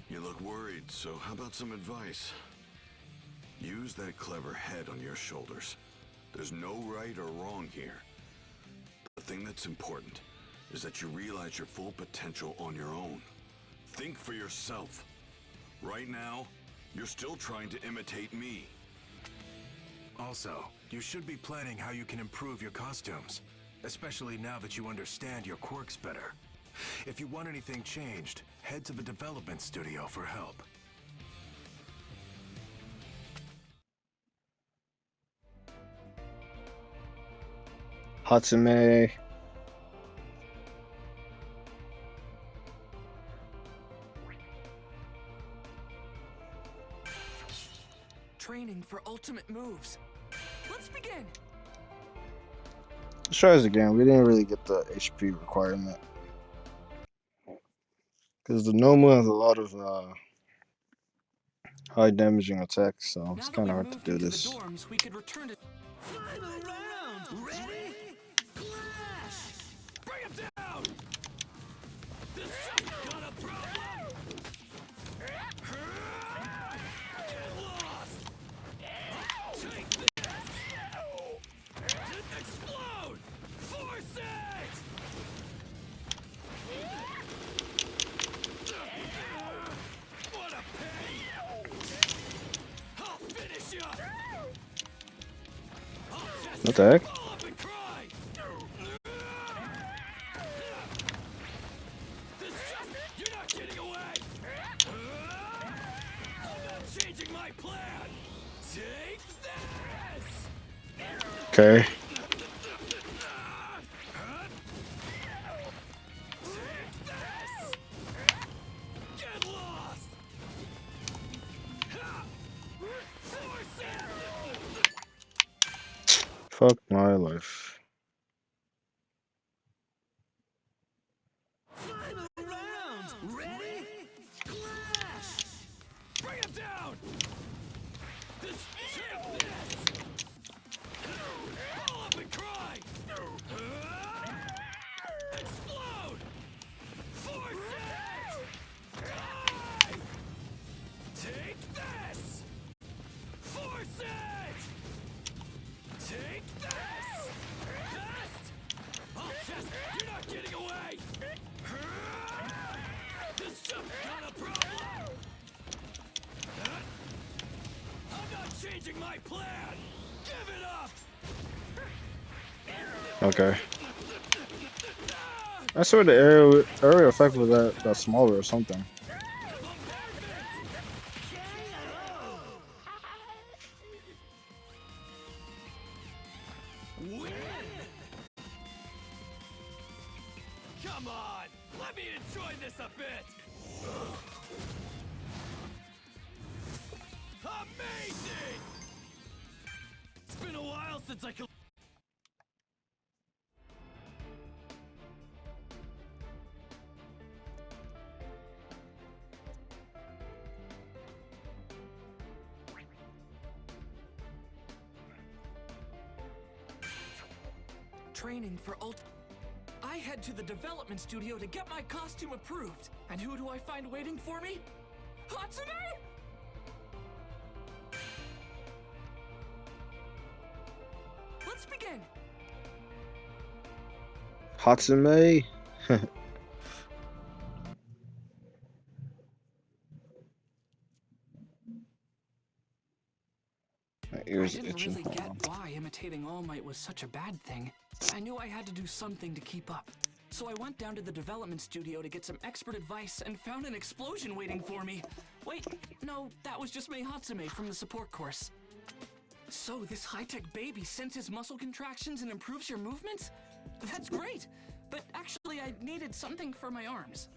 You look worried, so how about some advice? Use that clever head on your shoulders. There's no right or wrong here. The thing that's important is that you realize your full potential on your own. Think for yourself. Right now, you're still trying to imitate me. Also, you should be planning how you can improve your costumes, especially now that you understand your quirks better. If you want anything changed, head to the development studio for help. Hatsume. Training for ultimate moves. Let's begin. Let's try this again. We didn't really get the HP requirement. Because the Nomu has a lot of high damaging attacks, so it's kind of hard to do this. Dorms, we could return to Final round! Ready? Clash! Bring him down! This just got a problem! Get lost! Take this! Explode! Force it! What a pain! I'll finish you! What the heck? Ball up and cry! This just... You're not getting away! I'm not changing my plan! Take this! Okay. Take this! Get lost! Force it! Fuck my life. Final round! Ready? Clash! Bring him down! Take this! Ball up and cry! Explode! Force it! Die! Take this! Force it! Take this! Best! I'll test. You're not getting away! This jump got a problem! I'm not changing my plan! Give it up! Okay. I swear the area effect was that smaller or something. Come on, let me enjoy this a bit. Amazing! It's been a while since I could. Training for I head to the development studio to get my costume approved. And who do I find waiting for me? Hatsume! Let's begin. Hatsume. My ears I didn't itching. really get why imitating All Might was such a bad thing. I knew I had to do something to keep up. So I went down to the development studio to get some expert advice and found an explosion waiting for me. Wait, no, that was just Mei Hatsume from the support course. So this high-tech baby senses muscle contractions and improves your movements? That's great! But actually I needed something for my arms.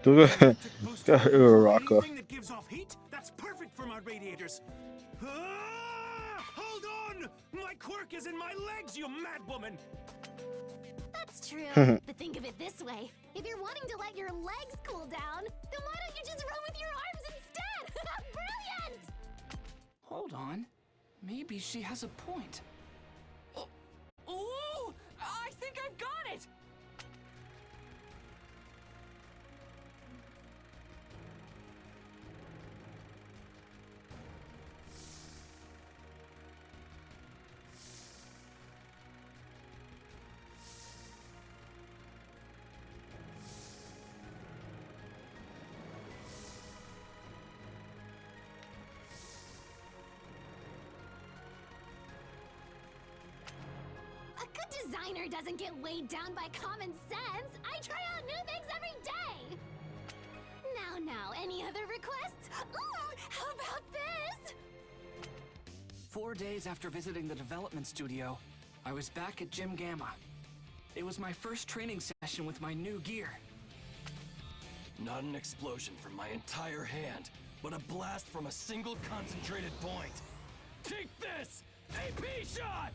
Uraraka. Anything that gives off heat, that's perfect for my radiators. Hold on! My quirk is in my legs, you mad woman! That's true. But think of it this way. If you're wanting to let your legs cool down, then why don't you just run with your arms instead? Brilliant! Hold on. Maybe she has a point. Oh, ooh! I think I've got it! A good designer doesn't get weighed down by common sense. I try out new things every day. Now, any other requests? Ooh, how about this? 4 days after visiting the development studio, I was back at Gym Gamma. It was my first training session with my new gear. Not an explosion from my entire hand, but a blast from a single concentrated point. Take this! AP shot!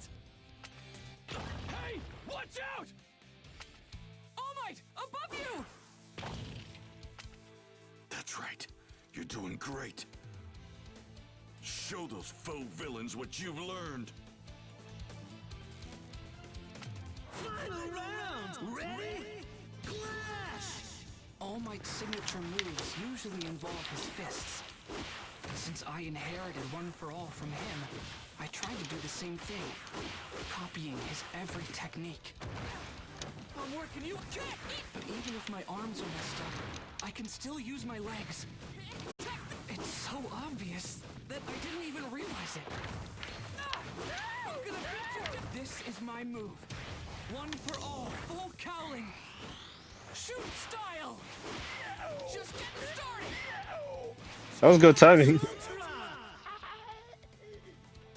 Hey, watch out! All Might, above you! That's right. You're doing great. Show those faux villains what you've learned. Final round! Ready? Clash! All Might's signature moves usually involve his fists. Since I inherited One for All from him, I tried to do the same thing, copying his every technique. I'm working you can't! But even if my arms are messed up, I can still use my legs. It's so obvious that I didn't even realize it. I'm gonna beat you. This is my move. One for all, full cowling. Shoot style! Just getting started! That was good timing.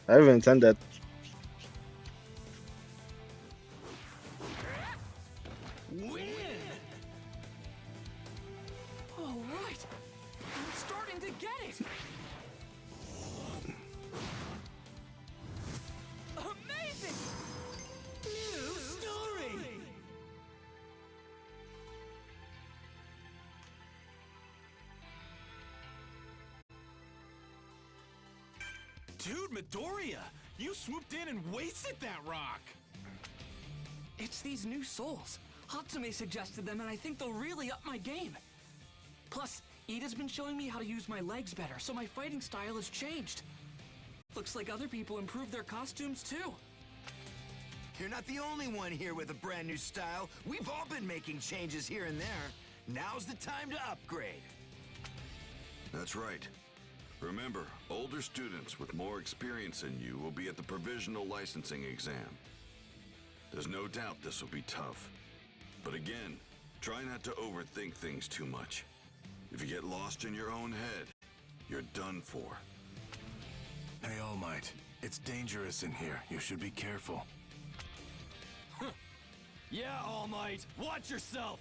I didn't intend that. Win! All right, I'm starting to get it. Amazing! New story! Dude, Midoriya! You swooped in and wasted that rock! It's these new souls. Hatsume suggested them, and I think they'll really up my game. Plus, Ida's been showing me how to use my legs better, so my fighting style has changed. Looks like other people improved their costumes too. You're not the only one here with a brand new style. We've all been making changes here and there. Now's the time to upgrade. That's right. Remember, older students with more experience than you will be at the provisional licensing exam. There's no doubt this will be tough. But again, try not to overthink things too much. If you get lost in your own head, you're done for. Hey, All Might. It's dangerous in here. You should be careful. Yeah, All Might, watch yourself!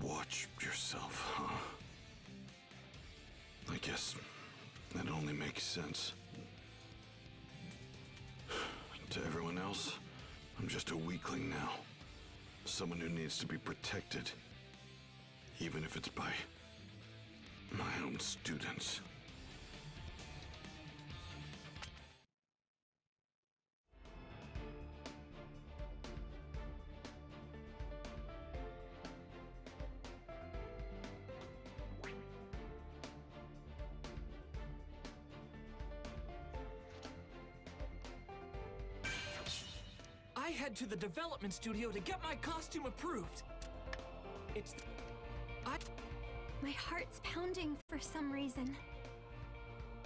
Watch yourself, huh? I guess that only makes sense. To everyone else, I'm just a weakling now. Someone who needs to be protected. Even if it's by my own students. I head to the development studio to get my costume approved. My heart's pounding for some reason.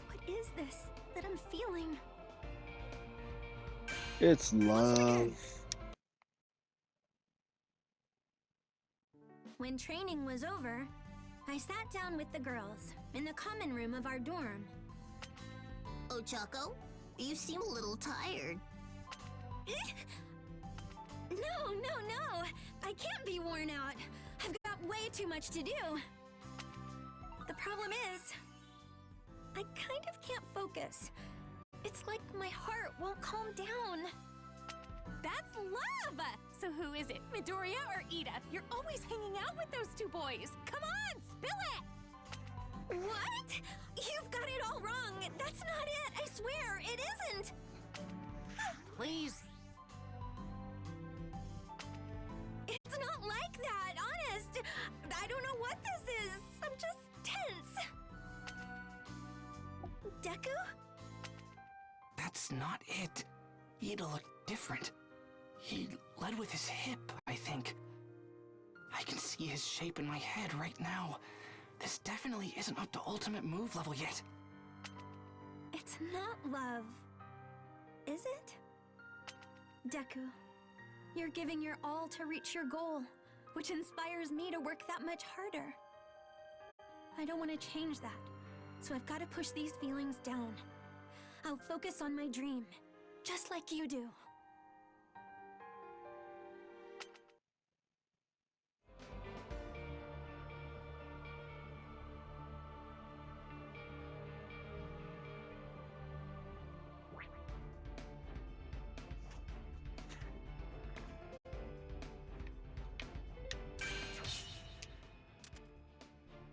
What is this that I'm feeling? It's love. When training was over, I sat down with the girls in the common room of our dorm. Oh, Choco, you seem a little tired. No. I can't be worn out. I've got way too much to do. The problem is, I kind of can't focus. It's like my heart won't calm down. That's love! So who is it, Midoriya or Ida? You're always hanging out with those two boys. Come on, spill it! What? You've got it all wrong. That's not it, I swear, it isn't. Please. It's not like that, honest. I don't know what this is. I'm just tense. Deku? That's not it. Ida looked different. He led with his hip, I think. I can see his shape in my head right now. This definitely isn't up to ultimate move level yet. It's not love, is it? Deku, you're giving your all to reach your goal, which inspires me to work that much harder. I don't want to change that, so I've got to push these feelings down. I'll focus on my dream, just like you do.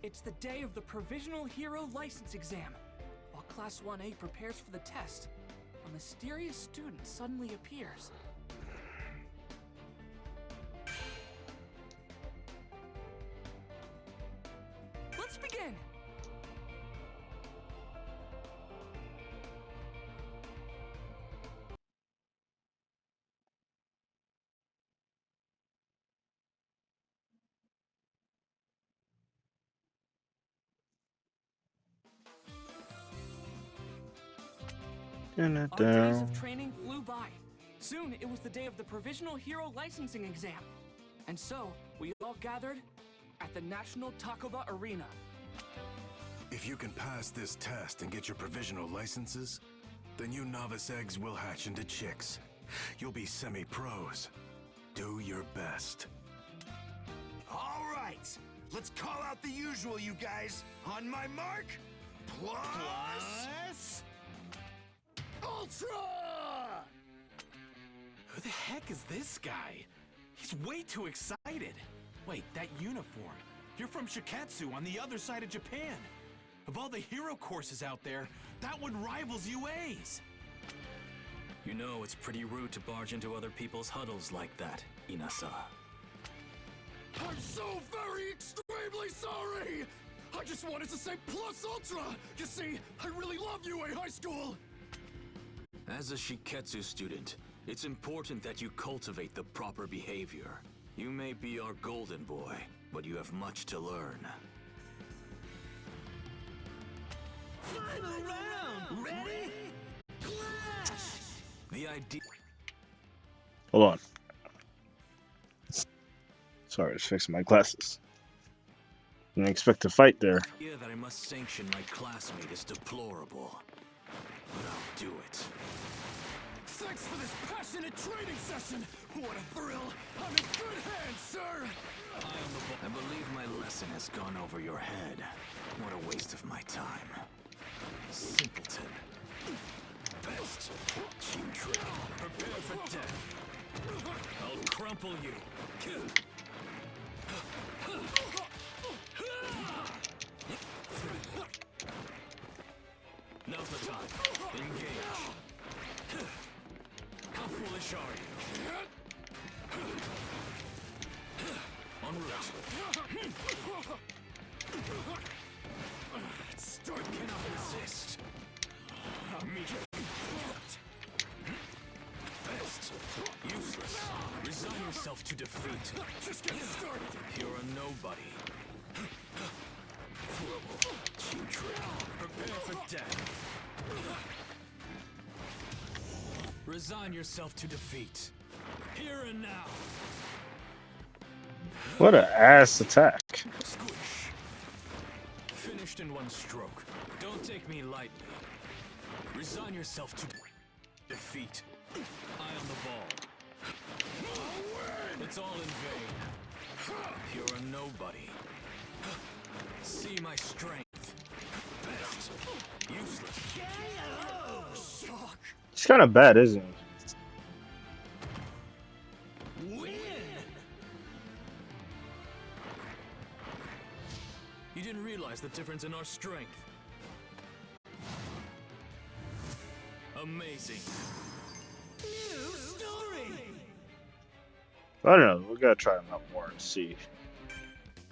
It's the day of the Provisional Hero License Exam. While Class 1A prepares for the test, a mysterious student suddenly appears. Let's begin! Our days of training flew by. Soon, it was the day of the Provisional Hero Licensing Exam. And so, we all gathered at the National Takoba Arena. If you can pass this test and get your provisional licenses, then you novice eggs will hatch into chicks. You'll be semi-pros. Do your best. All right, let's call out the usual, you guys. On my mark, plus... Ultra! Who the heck is this guy? He's way too excited. Wait, that uniform. You're from Shiketsu on the other side of Japan. Of all the hero courses out there, that one rivals UA's. You know it's pretty rude to barge into other people's huddles like that, Inasa. I'm so very extremely sorry! I just wanted to say plus ultra! You see, I really love UA High School! As a Shiketsu student, it's important that you cultivate the proper behavior. You may be our golden boy, but you have much to learn. Final round! Ready? Clash! The idea... Hold on. Sorry, just fixing my glasses. Didn't expect to fight there. The idea that I must sanction my classmate is deplorable, but I'll do it. Thanks for this passionate training session! What a thrill! I'm in good hands, sir! I believe my lesson has gone over your head. What a waste of my time. Simpleton. Best. Cheap trick. Prepare for death. I'll crumple you. Now's the time. Engage. How foolish are you? En route. Start cannot resist. Best. Useless. Resign yourself to defeat. Just get started! You're a nobody. Cheap trick. Prepare for death. Resign yourself to defeat. Here and now. What an ass attack. Squish. Finished in one stroke. Don't take me lightly. Resign yourself to defeat. Eye on the ball. It's all in vain. You're a nobody. See my strength. Best. Useless. Shock. He's kind of bad, isn't he? Win! You didn't realize the difference in our strength. Amazing. New story! I don't know. We gotta try him out more and see.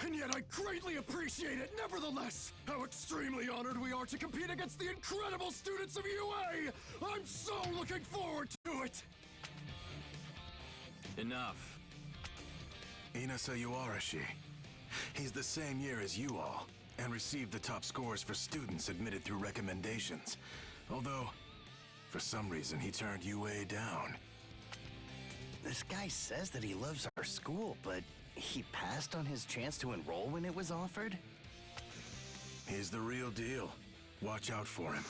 And yet I greatly appreciate it, nevertheless! How extremely honored we are to compete against the incredible students of UA! I'm so looking forward to it! Enough. Inasa Yuarashi. He's the same year as you all, and received the top scores for students admitted through recommendations. Although, for some reason, he turned UA down. This guy says that he loves our school, but he passed on his chance to enroll when it was offered? He's the real deal. Watch out for him.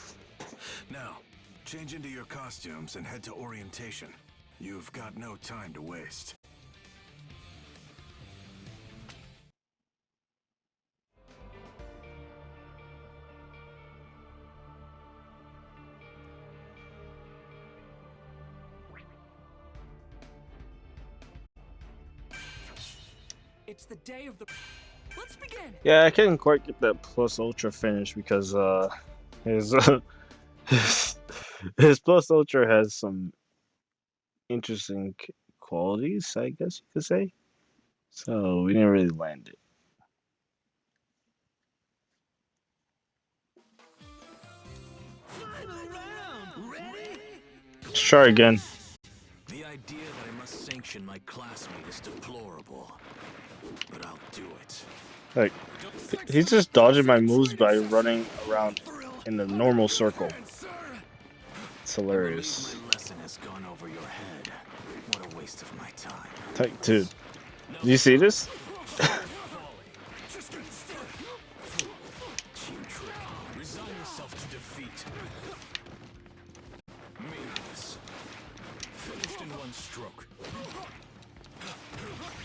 Now, change into your costumes and head to orientation. You've got no time to waste. It's the day of the... Let's begin! Yeah, I couldn't quite get that Plus Ultra finish because his his Plus Ultra has some interesting qualities, I guess you could say. So we didn't really land it. Final round! Ready? Let's try again. The idea that I must sanction my classmate is deplorable, but I'll do it. Like, he's just dodging my moves by running around in the normal circle. It's hilarious. My lesson has gone over your head. What a waste of my time. Like, dude, do you see this? Resign yourself to defeat. Meaningless. Finished in one stroke.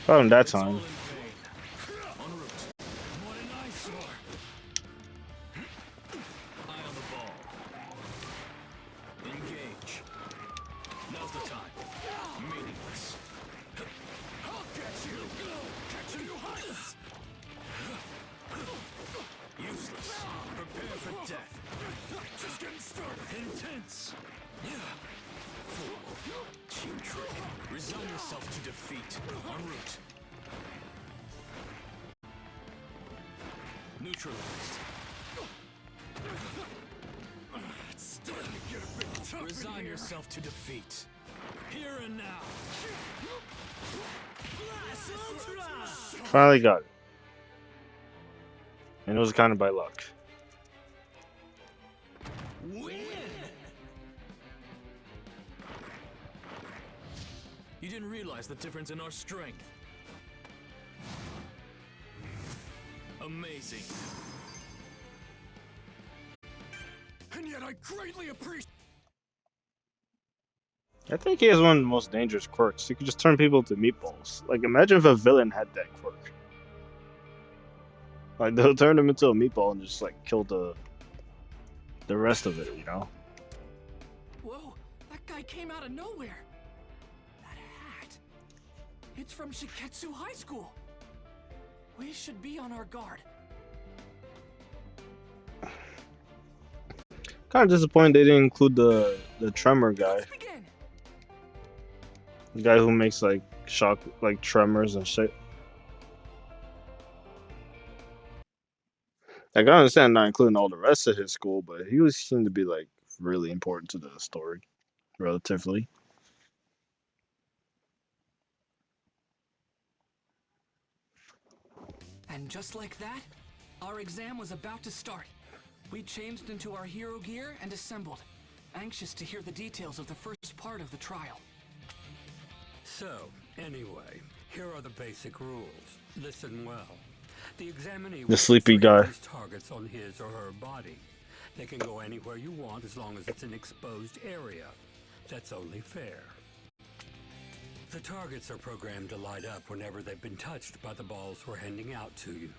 Got him that time. Resign yourself to defeat. En route. Neutralized. It's starting to get a bit tough. Resign yourself to defeat. Here and now. Finally got it. And it was kind of by luck. Win! You didn't realize the difference in our strength. Amazing. And yet I greatly appreciate. I think he has one of the most dangerous quirks. He could just turn people into meatballs. Like, imagine if a villain had that quirk. Like, they'll turn him into a meatball and just, like, kill the rest of it, you know? Whoa, that guy came out of nowhere. That hat. It's from Shiketsu High School. We should be on our guard. Kind of disappointed they didn't include the tremor guy. The guy who makes like shock, like tremors and shit. Like, I understand not including all the rest of his school, but he was seemed to be like really important to the story, relatively. And just like that, our exam was about to start. We changed into our hero gear and assembled, anxious to hear the details of the first part of the trial. So, anyway, here are the basic rules. Listen well. The examinee The sleepy guy. will targets on his or her body. They can go anywhere you want as long as it's an exposed area. That's only fair. The targets are programmed to light up whenever they've been touched by the balls we're handing out to you.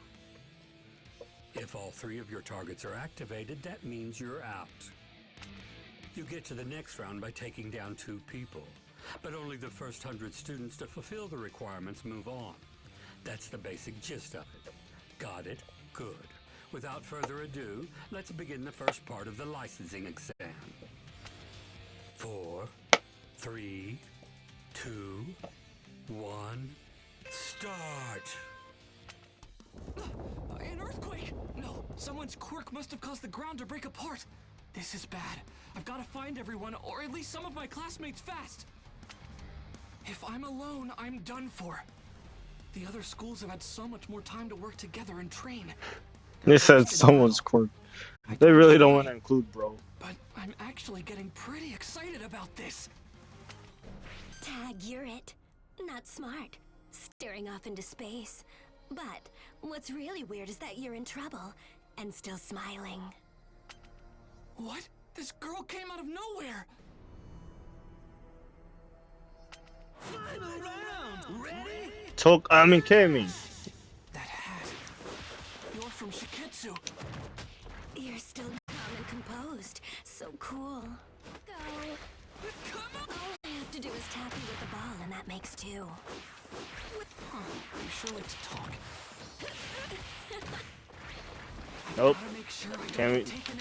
If all 3 of your targets are activated, that means you're out. You get to the next round by taking down 2 people, but only the first 100 students to fulfill the requirements move on. That's the basic gist of it. Got it? Good. Without further ado, let's begin the first part of the licensing exam. 4, 3, 2, 1, start! An earthquake! No, someone's quirk must have caused the ground to break apart. This is bad. I've got to find everyone, or at least some of my classmates fast. If I'm alone, I'm done for. The other schools have had so much more time to work together and train. They said someone's quirk. They really don't want to include bro. But I'm actually getting pretty excited about this. Tag, you're it. Not smart. Staring off into space. But what's really weird is that you're in trouble and still smiling. What? This girl came out of nowhere! Final round! Ready? Kami. That hat. You're from Shiketsu. You're still calm and composed. So cool. Go. All I have to do is tap you with the ball, and that makes 2. Huh, you sure like to talk. Nope.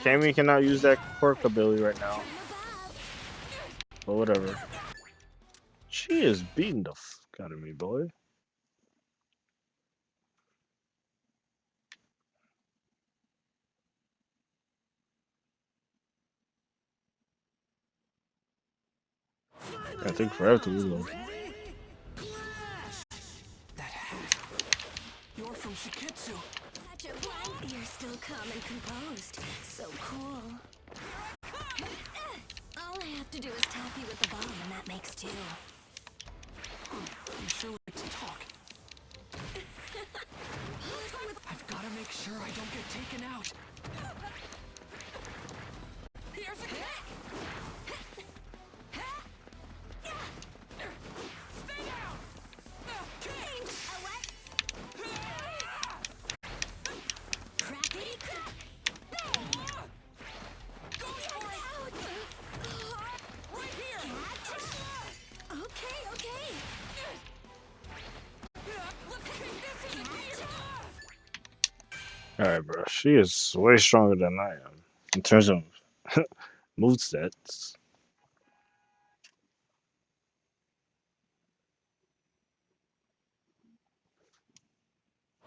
Kami cannot use that quirk ability right now. But whatever. She is beating the fuck out of me, boy. I think forever to reload. That hat. You're from Shiketsu. Such a blast. You're still calm and composed. So cool. All I have to do is tap you with the ball, and that makes 2. You sure like to talk. I've got to make sure I don't get taken out. Here's a kick! Stay down! Crackety crack! Go for it! Right here! Okay, okay. Let's kick this in the gear! Alright, bro. She is way stronger than I am in terms of movesets.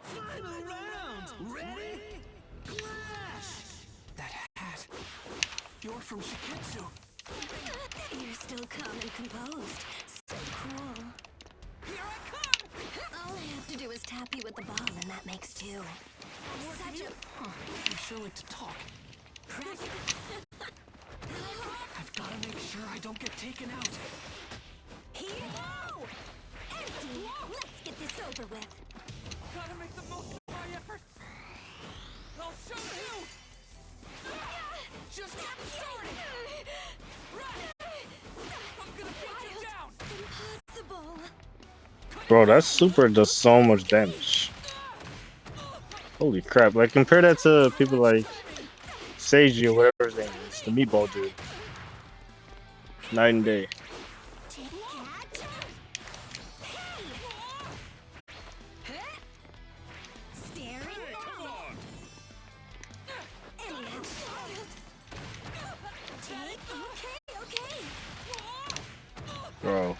Final round! Ready? Clash! That hat. You're from Shiketsu. You're still calm and composed. So cool. Here I come! All I have to do is tap you with the ball, and that makes 2. Such a... Huh, you sure like to talk. I've got to make sure I don't get taken out. Here! Empty! Let's get this over with. Gotta make the most of my effort. I'll show you! Just get started! I'm gonna beat you down! Impossible. Bro, that super does so much damage. Holy crap! Like compare that to people like Seiji or whatever his name is, the meatball dude. Night and day. Bro.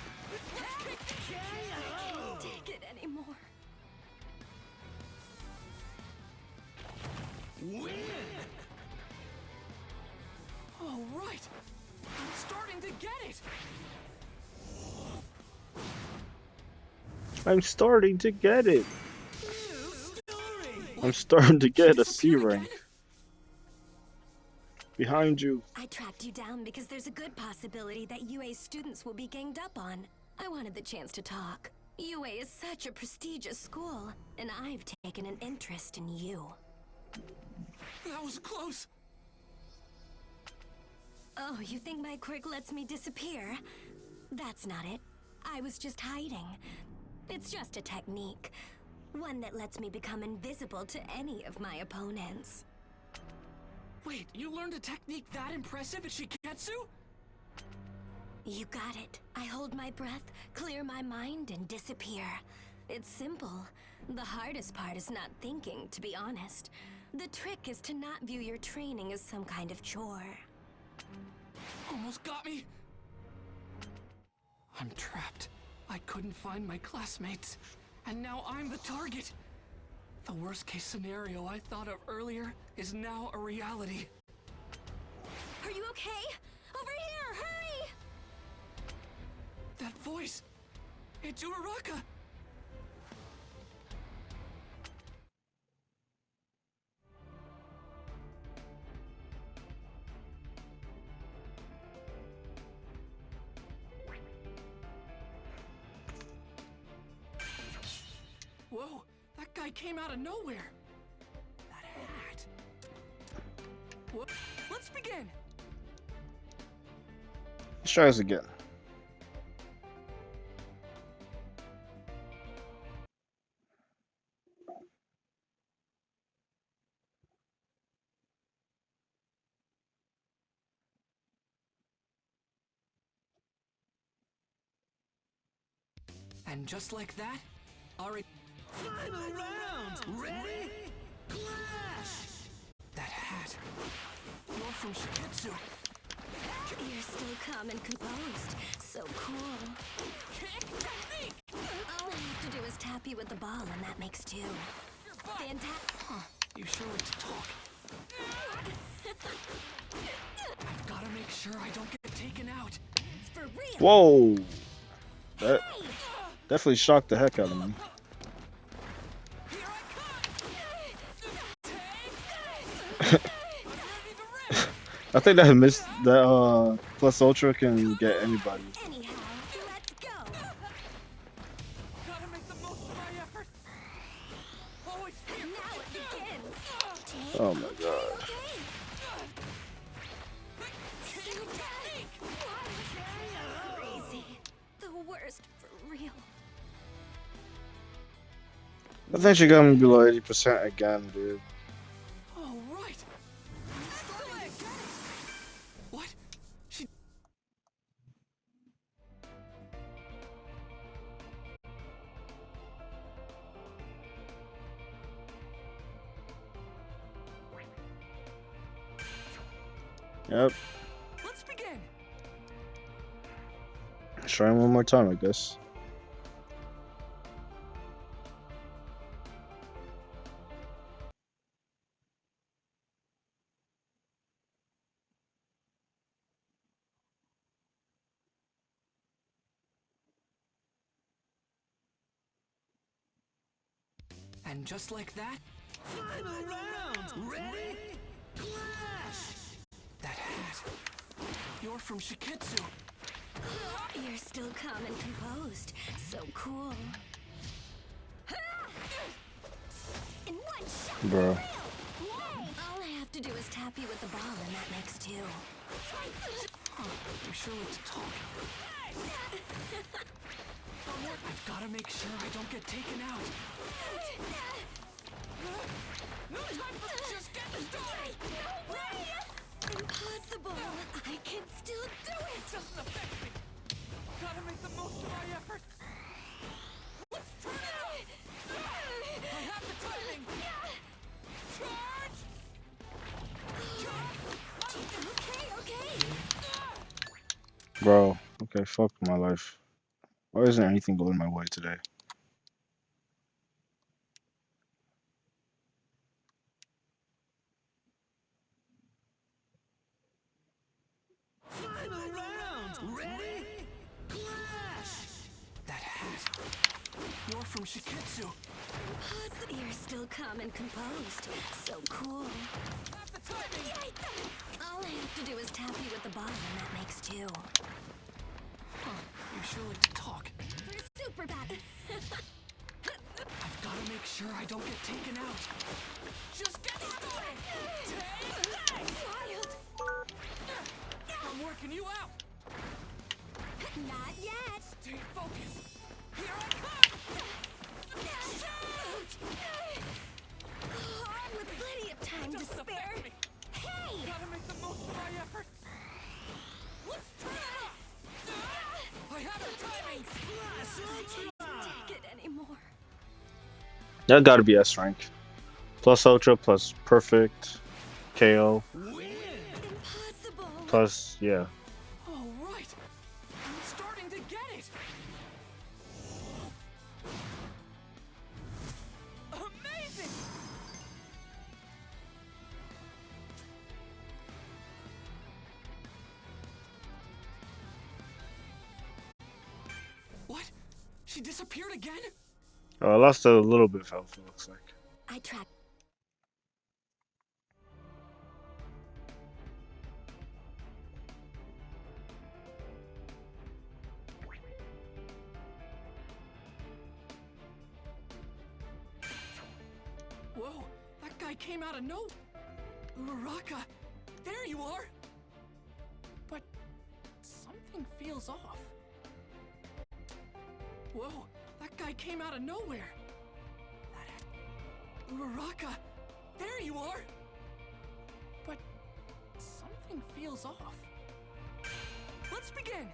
Take it anymore. Win! All right, I'm starting to get it. I'm starting to get it. I'm starting to get a C rank. Behind you. I tracked you down because there's a good possibility that UA's students will be ganged up on. I wanted the chance to talk. UA is such a prestigious school, and I've taken an interest in you. That was close. Oh, you think my quirk lets me disappear? That's not it. I was just hiding. It's just a technique. One that lets me become invisible to any of my opponents. Wait, you learned a technique that impressive at Shiketsu? You got it. I hold my breath, clear my mind, and disappear. It's simple. The hardest part is not thinking, to be honest. The trick is to not view your training as some kind of chore. Almost got me. I'm trapped. I couldn't find my classmates. And now I'm the target. The worst case scenario I thought of earlier is now a reality. Are you okay? Over here, hurry! That voice! It's Uraraka! Whoa! That guy came out of nowhere! That hat... What? Let's begin! Let's try this again. And just like that, already... Final round! Ready? Clash! That hat... You're from Shiketsu. You're still calm and composed. So cool. All I have to do is tap you with the ball, and that makes two. Fantastic. Huh. You sure like to talk. I've got to make sure I don't get taken out. For real. Whoa! That definitely shocked the heck out of me. I think that missed that plus ultra can get anybody. Anyhow, let's go. Gotta make the most of my effort. Always here. Now it begins. Oh my god. Crazy. The worst for real. I think she got me below 80% again, dude. All right. What? She... Yep. Let's begin. Let's try one more time, I guess. And just like that, Final round! Ready? Clash! that hat. You're from Shiketsu. You're still calm and composed. So cool. In one shot. Bro. tap you with the ball and that makes two. You sure like to talk. I've got to make sure I don't get taken out. No time for just get started! No way! Impossible! I can still do it! Doesn't affect me. Gotta make the most of my effort. Let's turn it up! I have the timing! Charge! Okay. Bro, okay, fuck my life. Why isn't anything going my way today? Final round! Ready? Clash! That hat. You're from Shiketsu. You're still calm and composed. So cool. Have the timing! All I have to do is tap you with the ball and that makes two. You sure like to talk. We're super bad. I've got to make sure I don't get taken out. Just get started! Wild. I'm working you out! Not yet. Stay focused! Here I come! Shoot! With plenty of time to spare. Hey! Gotta make the most of my effort. Let's turn it up! I have the timing! I can't take it anymore. That gotta be S rank. Plus Ultra, plus Perfect, KO, Impossible. plus, yeah. All right! I'm starting to get it! Amazing! What? She disappeared again? I lost a little bit of health, it looks like. I track. Whoa, that guy came out of nowhere. Uraraka, there you are. But something feels off. Whoa, that guy came out of nowhere. Uraraka, there you are. But something feels off. Let's begin.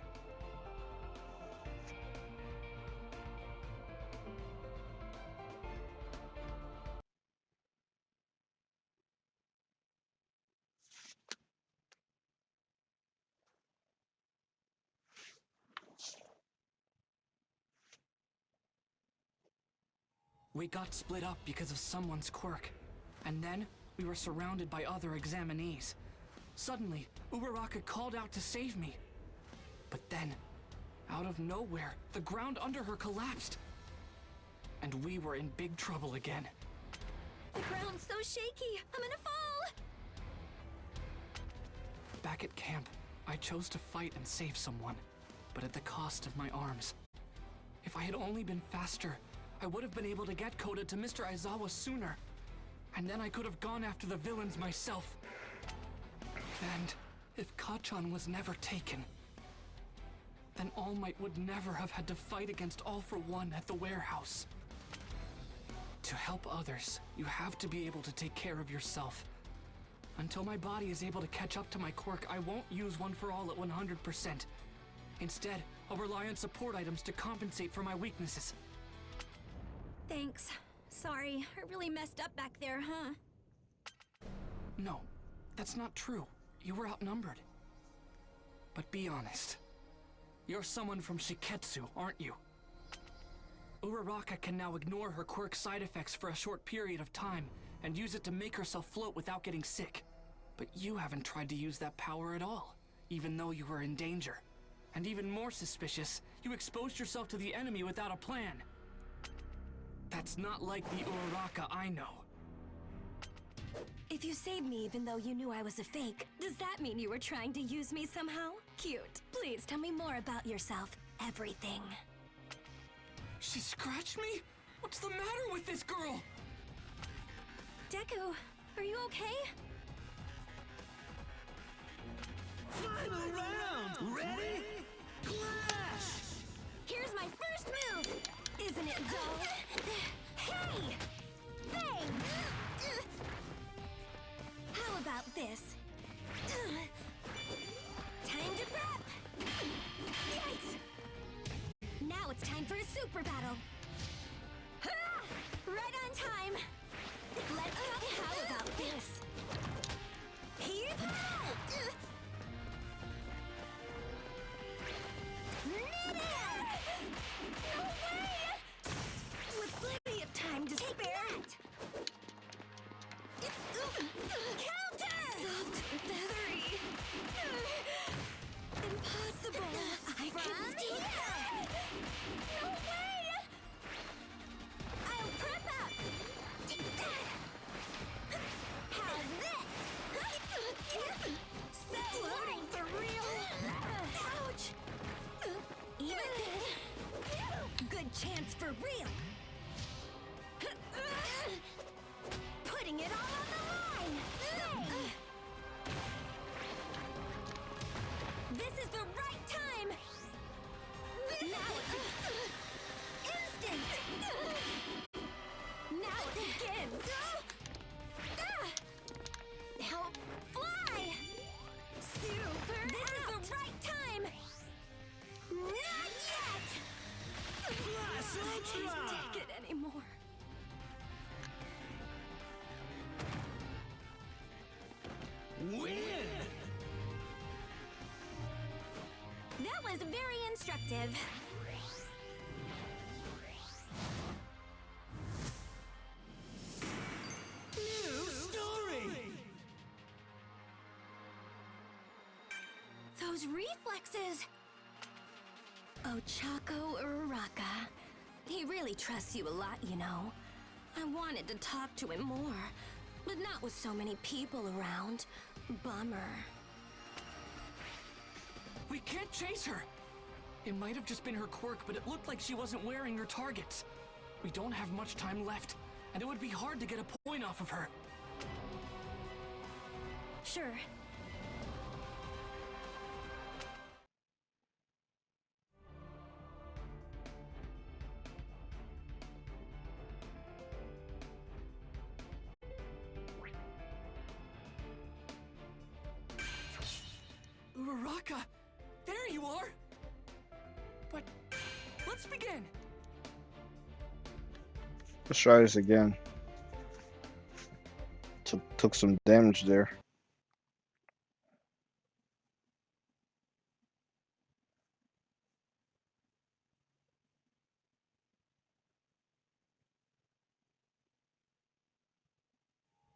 We got split up because of someone's quirk, and then we were surrounded by other examinees. Suddenly, Uraraka called out to save me. But then, out of nowhere, the ground under her collapsed. And we were in big trouble again. The ground's so shaky. I'm gonna fall. Back at camp, I chose to fight and save someone, but at the cost of my arms. If I had only been faster, I would have been able to get Koda to Mr. Aizawa sooner. And then I could have gone after the villains myself. And if Kachan was never taken, then All Might would never have had to fight against All for One at the warehouse. To help others, you have to be able to take care of yourself. Until my body is able to catch up to my quirk, I won't use One for All at 100%. Instead, I'll rely on support items to compensate for my weaknesses. Thanks. Sorry, I really messed up back there, huh? No, that's not true. You were outnumbered. But be honest. You're someone from Shiketsu, aren't you? Uraraka can now ignore her quirk side effects for a short period of time and use it to make herself float without getting sick. But you haven't tried to use that power at all, even though you were in danger. And even more suspicious, you exposed yourself to the enemy without a plan. That's not like the Uraraka I know. If you saved me even though you knew I was a fake, does that mean you were trying to use me somehow? Cute. Please tell me more about yourself. Everything. She scratched me? What's the matter with this girl? Deku, are you okay? Final round! Ready? Clash! Here's my first move! Isn't it dull? Hey! Bang! How about this? Time to prep! Yikes! Now it's time for a super battle! Ha! Right on time! Let's go! How about this? Here! No way! With plenty of time to spare. Counter! Soft and feathery. Impossible. I can take that. No way! I'll prep up. How's this? Floating for real. Ouch! Even good chance for real. Putting it all on the line. This is the right time. Now instinct. Now it begins. Now fly. Super. This is the right time. Not yet! I can't take it anymore. Win! That was very instructive. New story! Those reflexes! Ochako Uraraka. He really trusts you a lot, you know. I wanted to talk to him more, but not with so many people around. Bummer. We can't chase her! It might have just been her quirk, but it looked like she wasn't wearing her targets. We don't have much time left, and it would be hard to get a point off of her. Sure. Uraraka! There you are! But let's begin! Let's try this again. Took some damage there.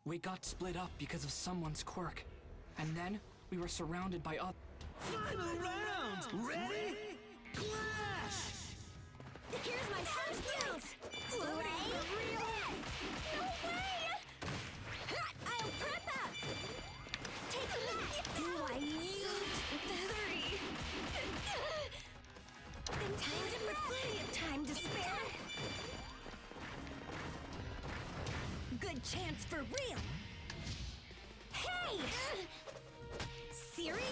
We got split up because of someone's quirk. And then we were surrounded by others. Final round! Ready? Clash! Here's my first move! Floating for real! No way! I'll prep up! Take that! Do I need feathery? And time with plenty of time to spare. Good chance for real! Hey! Seriously?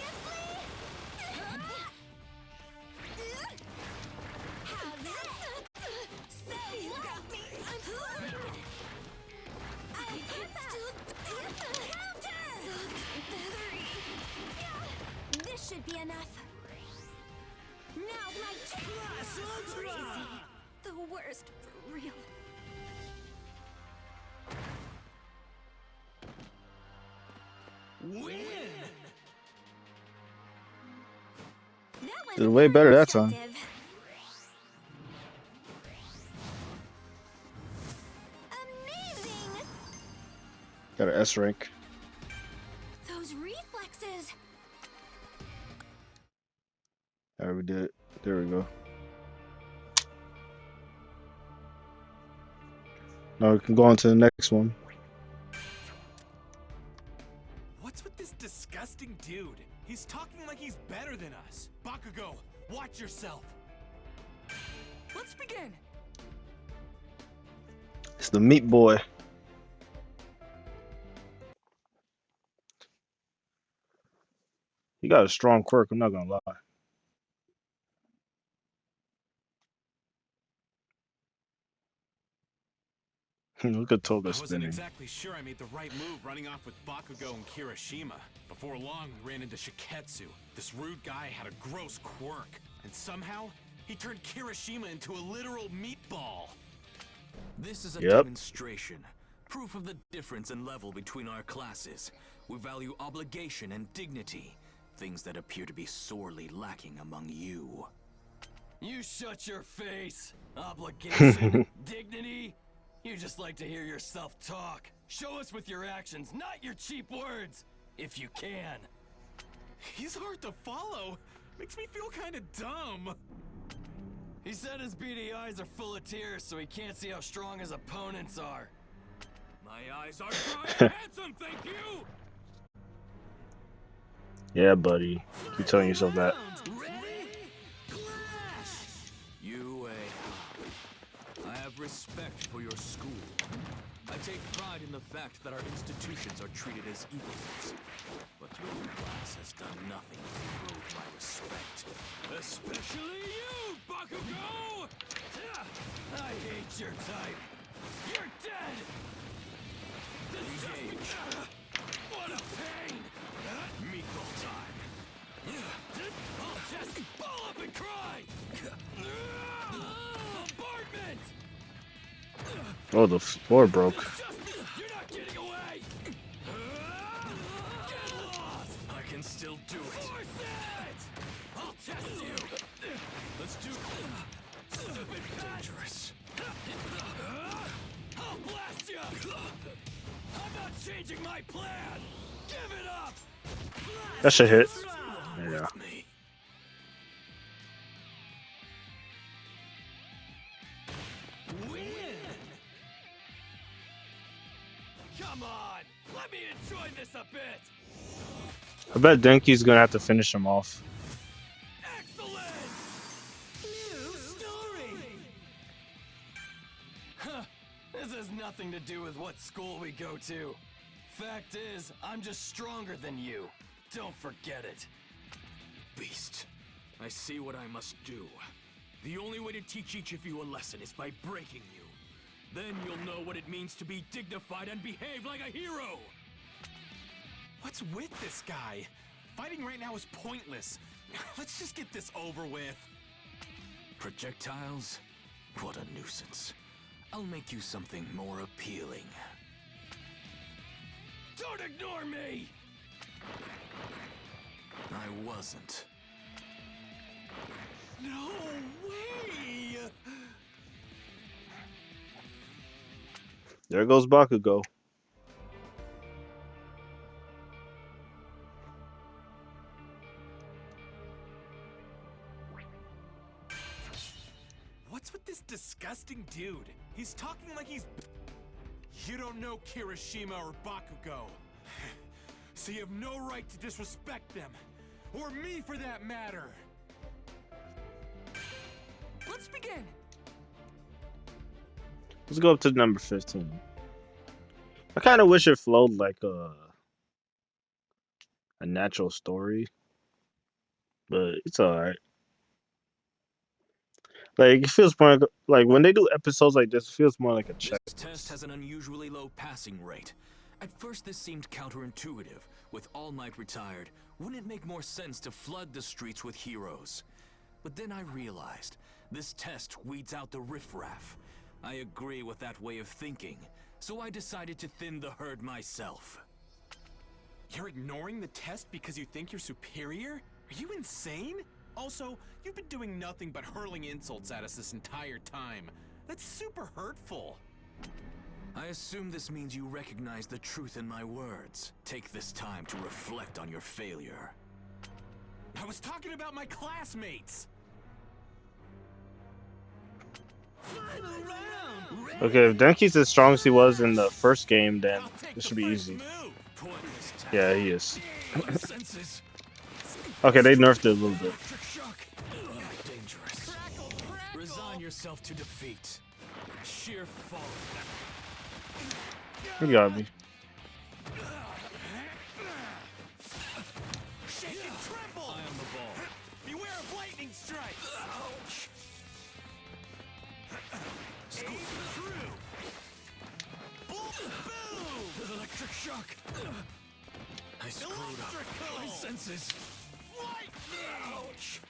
How's this? So you got me! I'm flying! I can still counter! Soft and feathery. This should be enough. Now my chance! Crazy. The worst for real. Win! Did way better that time. Amazing! Got an S rank. Those reflexes. Alright, we did it. There we go. Now we can go on to the next one. What's with this disgusting dude? He's talking like he's better than us. Bakugo, watch yourself. Let's begin! It's the Meat Boy. He got a strong quirk, I'm not gonna lie. Look at Toga I wasn't spinning. exactly sure I made the right move running off with Bakugo and Kirishima. Before long, we ran into Shiketsu. This rude guy had a gross quirk, and somehow, he turned Kirishima into a literal meatball. This is a Yep. demonstration. Proof of the difference in level between our classes. We value obligation and dignity. Things that appear to be sorely lacking among you. You shut your face! Obligation, dignity? You just like to hear yourself talk. Show us with your actions, not your cheap words, if you can. He's hard to follow. Makes me feel kind of dumb. He said his beady eyes are full of tears, so he can't see how strong his opponents are. My eyes are dry and handsome, thank you! Yeah, buddy. Keep telling yourself that. I have respect for your school. I take pride in the fact that our institutions are treated as equals. But your class has done nothing to erode my respect. Especially you, Bakugo! I hate your type. You're dead! Engage. What a pain! Meatball time. I'll just ball up and cry! Bombardment! Oh, the floor broke. You're not getting away! Get lost! I can still do it. Force it! I'll test you! Let's do it. Stupid dangerous. I'll blast you! I'm not changing my plan! Give it up! That should hit. Yeah. Win! Come on! Let me enjoy this a bit! I bet Denki's gonna have to finish him off. Excellent! New story! Huh. This has nothing to do with what school we go to. Fact is, I'm just stronger than you. Don't forget it. Beast, I see what I must do. The only way to teach each of you a lesson is by breaking you. Then you'll know what it means to be dignified and behave like a hero! What's with this guy? Fighting right now is pointless. Let's just get this over with. Projectiles? What a nuisance. I'll make you something more appealing. Don't ignore me! I wasn't. No way! There goes Bakugo. What's with this disgusting dude? He's talking like he's... You don't know Kirishima or Bakugo. So you have no right to disrespect them. Or me for that matter. Let's begin. Let's go up to number 15. I kind of wish it flowed like a natural story, but it's alright. Like it feels more like when they do episodes like this, it feels more like a check. This test has an unusually low passing rate. At first this seemed counterintuitive. With All Might retired, wouldn't it make more sense to flood the streets with heroes? But then I realized, this test weeds out the riffraff. I agree with that way of thinking, so I decided to thin the herd myself. You're ignoring the test because you think you're superior? Are you insane? Also, you've been doing nothing but hurling insults at us this entire time. That's super hurtful. I assume this means you recognize the truth in my words. Take this time to reflect on your failure. I was talking about my classmates! Final round! Okay, if Denki's as strong as he was in the first game, then this should be easy. Yeah, he is. Okay, they nerfed it a little bit. Dangerous. Resign yourself to defeat. Sheer folly. He got me. Shaking lightning strikes! Ouch! Aim through! Boom! Electric shock! I screwed up. My senses! Lightning! Ouch!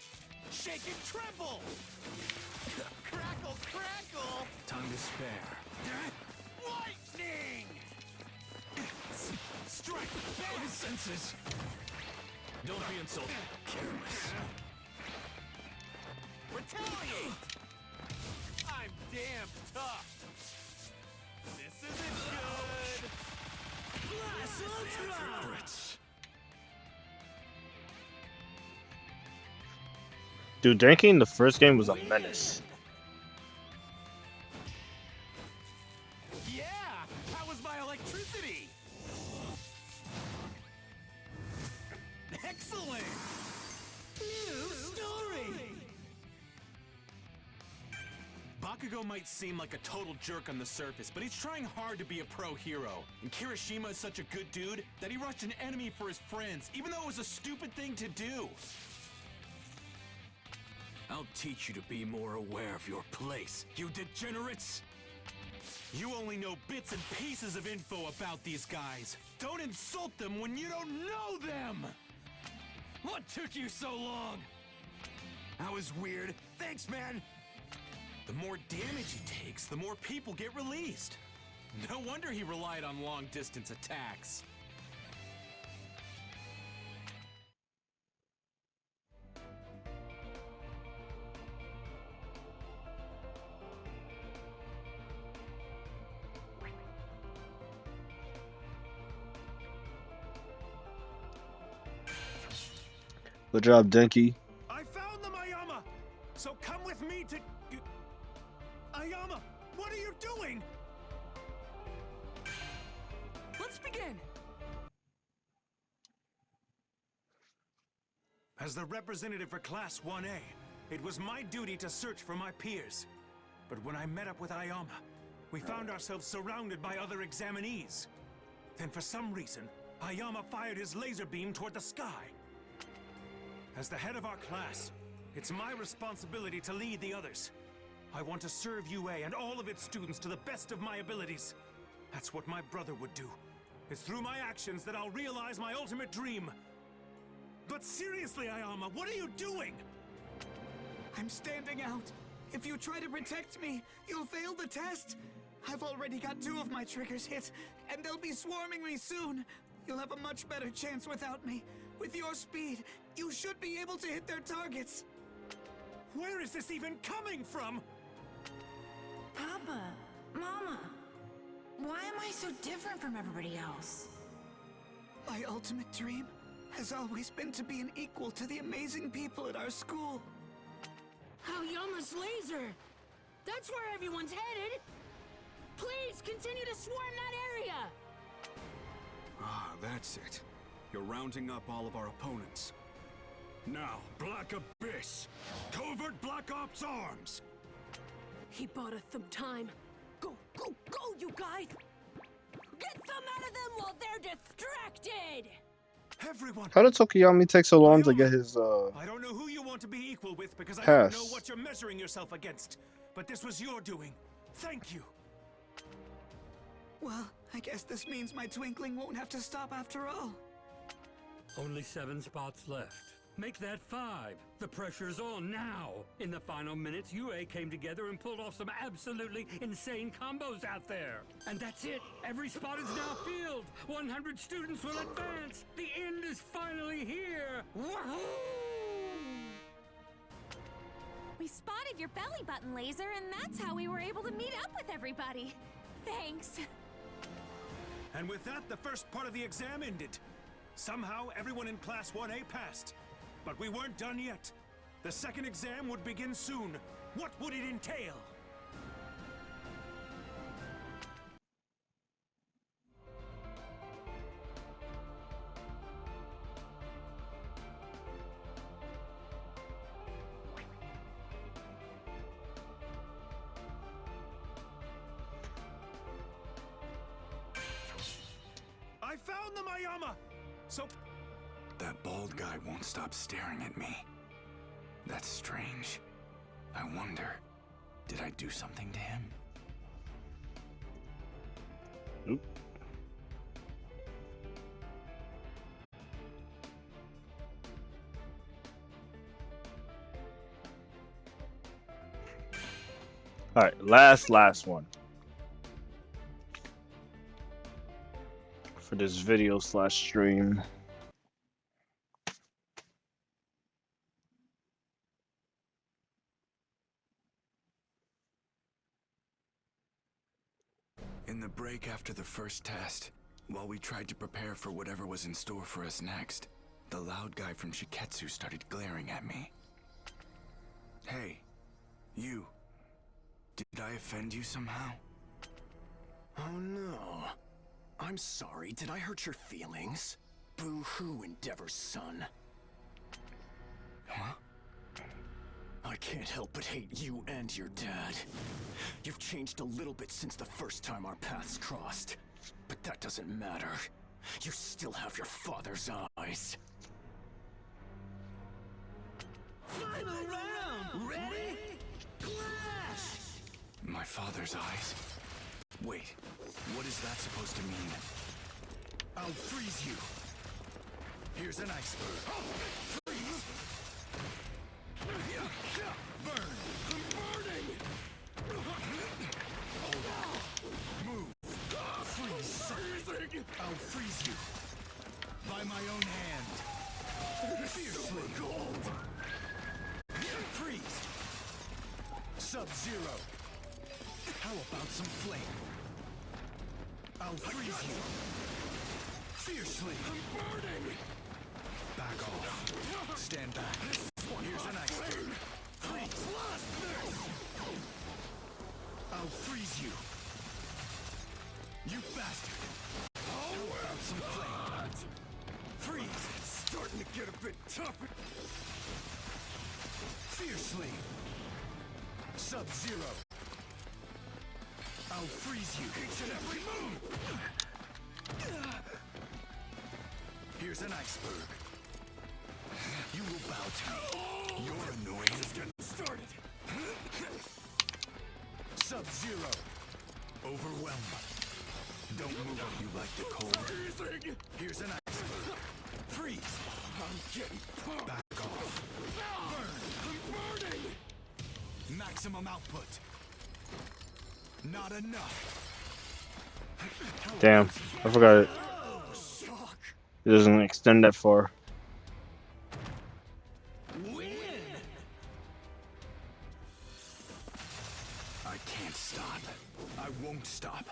Shake and tremble! Crackle, crackle! Time to spare. Lightning! Strike! My senses! Don't be insulted. Careless. Retaliate! I'm damn tough. This isn't good. Blast Ultra! Dude, Denki in the first game was a menace. Yeah! How was my electricity? Excellent! New story! Bakugo might seem like a total jerk on the surface, but he's trying hard to be a pro hero. And Kirishima is such a good dude that he rushed an enemy for his friends, even though it was a stupid thing to do. I'll teach you to be more aware of your place, you degenerates! You only know bits and pieces of info about these guys. Don't insult them when you don't know them! What took you so long? That was weird. Thanks, man. The more damage he takes, the more people get released. No wonder he relied on long-distance attacks. Good job, Denki. I found them, Ayama! So come with me to... Ayama, what are you doing? Let's begin. As the representative for Class 1A, it was my duty to search for my peers. But when I met up with Ayama, we found ourselves surrounded by other examinees. Then for some reason, Ayama fired his laser beam toward the sky. As the head of our class, it's my responsibility to lead the others. I want to serve UA and all of its students to the best of my abilities. That's what my brother would do. It's through my actions that I'll realize my ultimate dream. But seriously, Ayama, what are you doing? I'm standing out. If you try to protect me, you'll fail the test. I've already got 2 of my triggers hit, and they'll be swarming me soon. You'll have a much better chance without me. With your speed, you should be able to hit their targets. Where is this even coming from? Papa, Mama, why am I so different from everybody else? My ultimate dream has always been to be an equal to the amazing people at our school. Aoyama's laser! That's where everyone's headed! Please continue to swarm that area! Ah, that's it. You're rounding up all of our opponents. Now, Black Abyss! Covert Black Ops Arms! He bought us some time. Go, go, go, you guys! Get some out of them while they're distracted! Everyone! How did Tokiyami take so long to get his I don't know who you want to be equal with because I pass? don't know what you're measuring yourself against. But this was your doing. Thank you. Well, I guess this means my twinkling won't have to stop after all. Only 7 spots left. Make that 5. The pressure's on now. In the final minutes, UA came together and pulled off some absolutely insane combos out there. And that's it. Every spot is now filled. 100 students will advance. The end is finally here. Wahoo! We spotted your belly button laser, and that's how we were able to meet up with everybody. Thanks. And with that, the first part of the exam ended. Somehow, everyone in Class 1A passed. But we weren't done yet. The second exam would begin soon. What would it entail? I found them, Ayama! So... That bald guy won't stop staring at me. That That's strange. I wonder, did I do something to him? Oop. Alright, last one. For this video / stream. In the break after the first test, while we tried to prepare for whatever was in store for us next, the loud guy from Shiketsu started glaring at me. Hey, you. Did I offend you somehow? Oh no. I'm sorry, did I hurt your feelings? Boo-hoo, Endeavor's son. Huh? I can't help but hate you and your dad. You've changed a little bit since the first time our paths crossed. But that doesn't matter. You still have your father's eyes. Final round! Ready? Clash! My father's eyes? Wait, what is that supposed to mean? I'll freeze you. Here's an iceberg. Freeze! Burn! I'm burning! Hold on. Move. Freeze! Freezing! I'll freeze you. By my own hand. Fiercely cold. Freeze! Sub-Zero. How about some flame? I'll freeze you. Fiercely. I'm burning! Back off. Stand back. Here's an iceberg. Freeze! I'll freeze you. You bastard! How about some flame? Freeze! It's starting to get a bit tougher. Fiercely. Sub-Zero. I'll freeze you. Each and every move! Here's an iceberg. You will bow to me. You're annoying. Just getting started. Sub-Zero. Overwhelm. Don't move if you like the cold. Freezing. Here's an iceberg. Freeze. I'm getting pumped. Back off. Burn. I'm burning. Maximum output. Not enough. Damn, I forgot it. It doesn't extend that far. Win. I can't stop. I won't stop.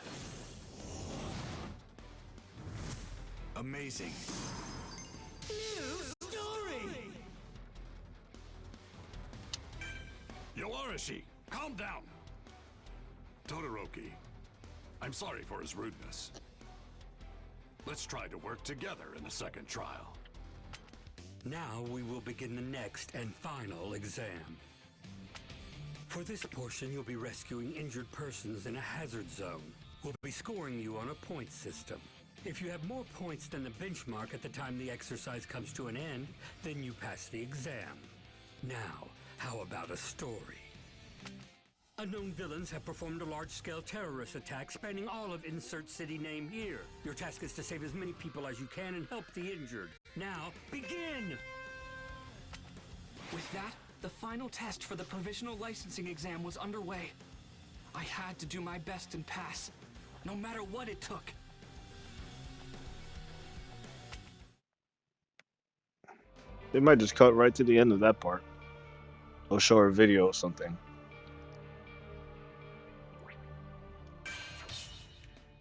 Amazing. New story! Yolarashi, calm down. Todoroki, I'm sorry for his rudeness. Let's try to work together in the second trial. Now we will begin the next and final exam. For this portion, you'll be rescuing injured persons in a hazard zone. We'll be scoring you on a point system. If you have more points than the benchmark at the time the exercise comes to an end, then you pass the exam. Now, how about a story? Unknown villains have performed a large-scale terrorist attack spanning all of insert city name here. Your task is to save as many people as you can and help the injured. Now, begin! With that, the final test for the provisional licensing exam was underway. I had to do my best and pass, no matter what it took. They might just cut right to the end of that part. They'll show a video or something.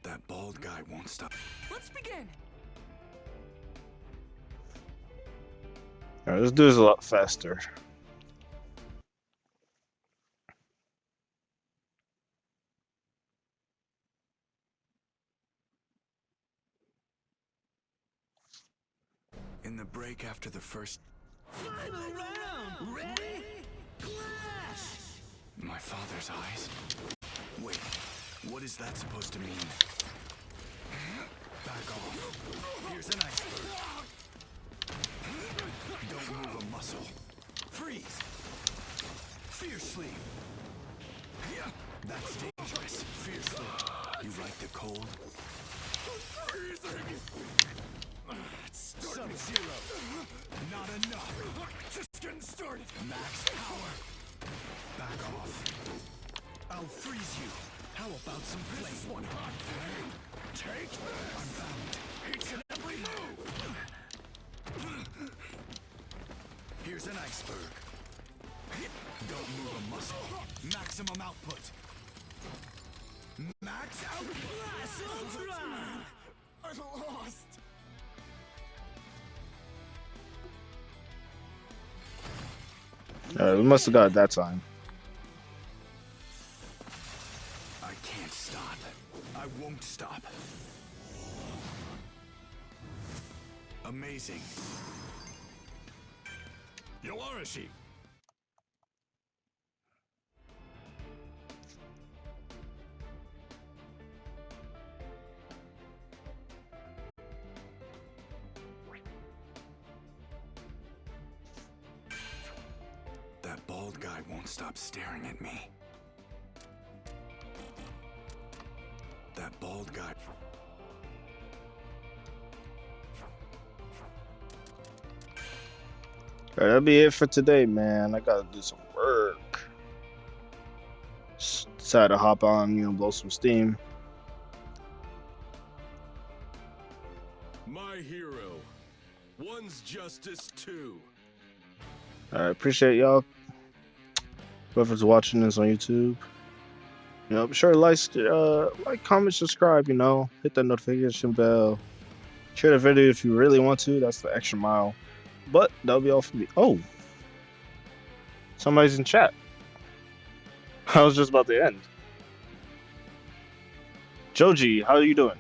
That bald guy won't stop. Let's begin! Alright, let's do this a lot faster. In the break after the first... Final round! Ready? Clash! My father's eyes? Wait, what is that supposed to mean? Back off. Here's an iceberg. Don't move a muscle. Freeze! Fiercely. Yeah, that's dangerous. Fiercely. You like the cold? Freezing! Sub-Zero. Not enough. Just getting started. Max power. Back off. I'll freeze you. How about some flame? This one hot flame. Take this. I'm bound. Each and every move. Here's an iceberg. Don't move a muscle. Maximum output. Max output. I'm lost. We must have got it that time. I can't stop. I won't stop. Amazing. Yolarashi. That bald guy won't stop staring at me. That bald guy. Alright, that'll be it for today, man. I gotta do some work. Just decided to hop on, blow some steam. My hero. One's Justice 2. Alright, appreciate y'all. Whoever's watching this on YouTube. Be sure to like, comment, subscribe, hit that notification bell. Share the video if you really want to. That's the extra mile. But that'll be all for me. Oh, somebody's in chat. I was just about to end. Joji, how are you doing?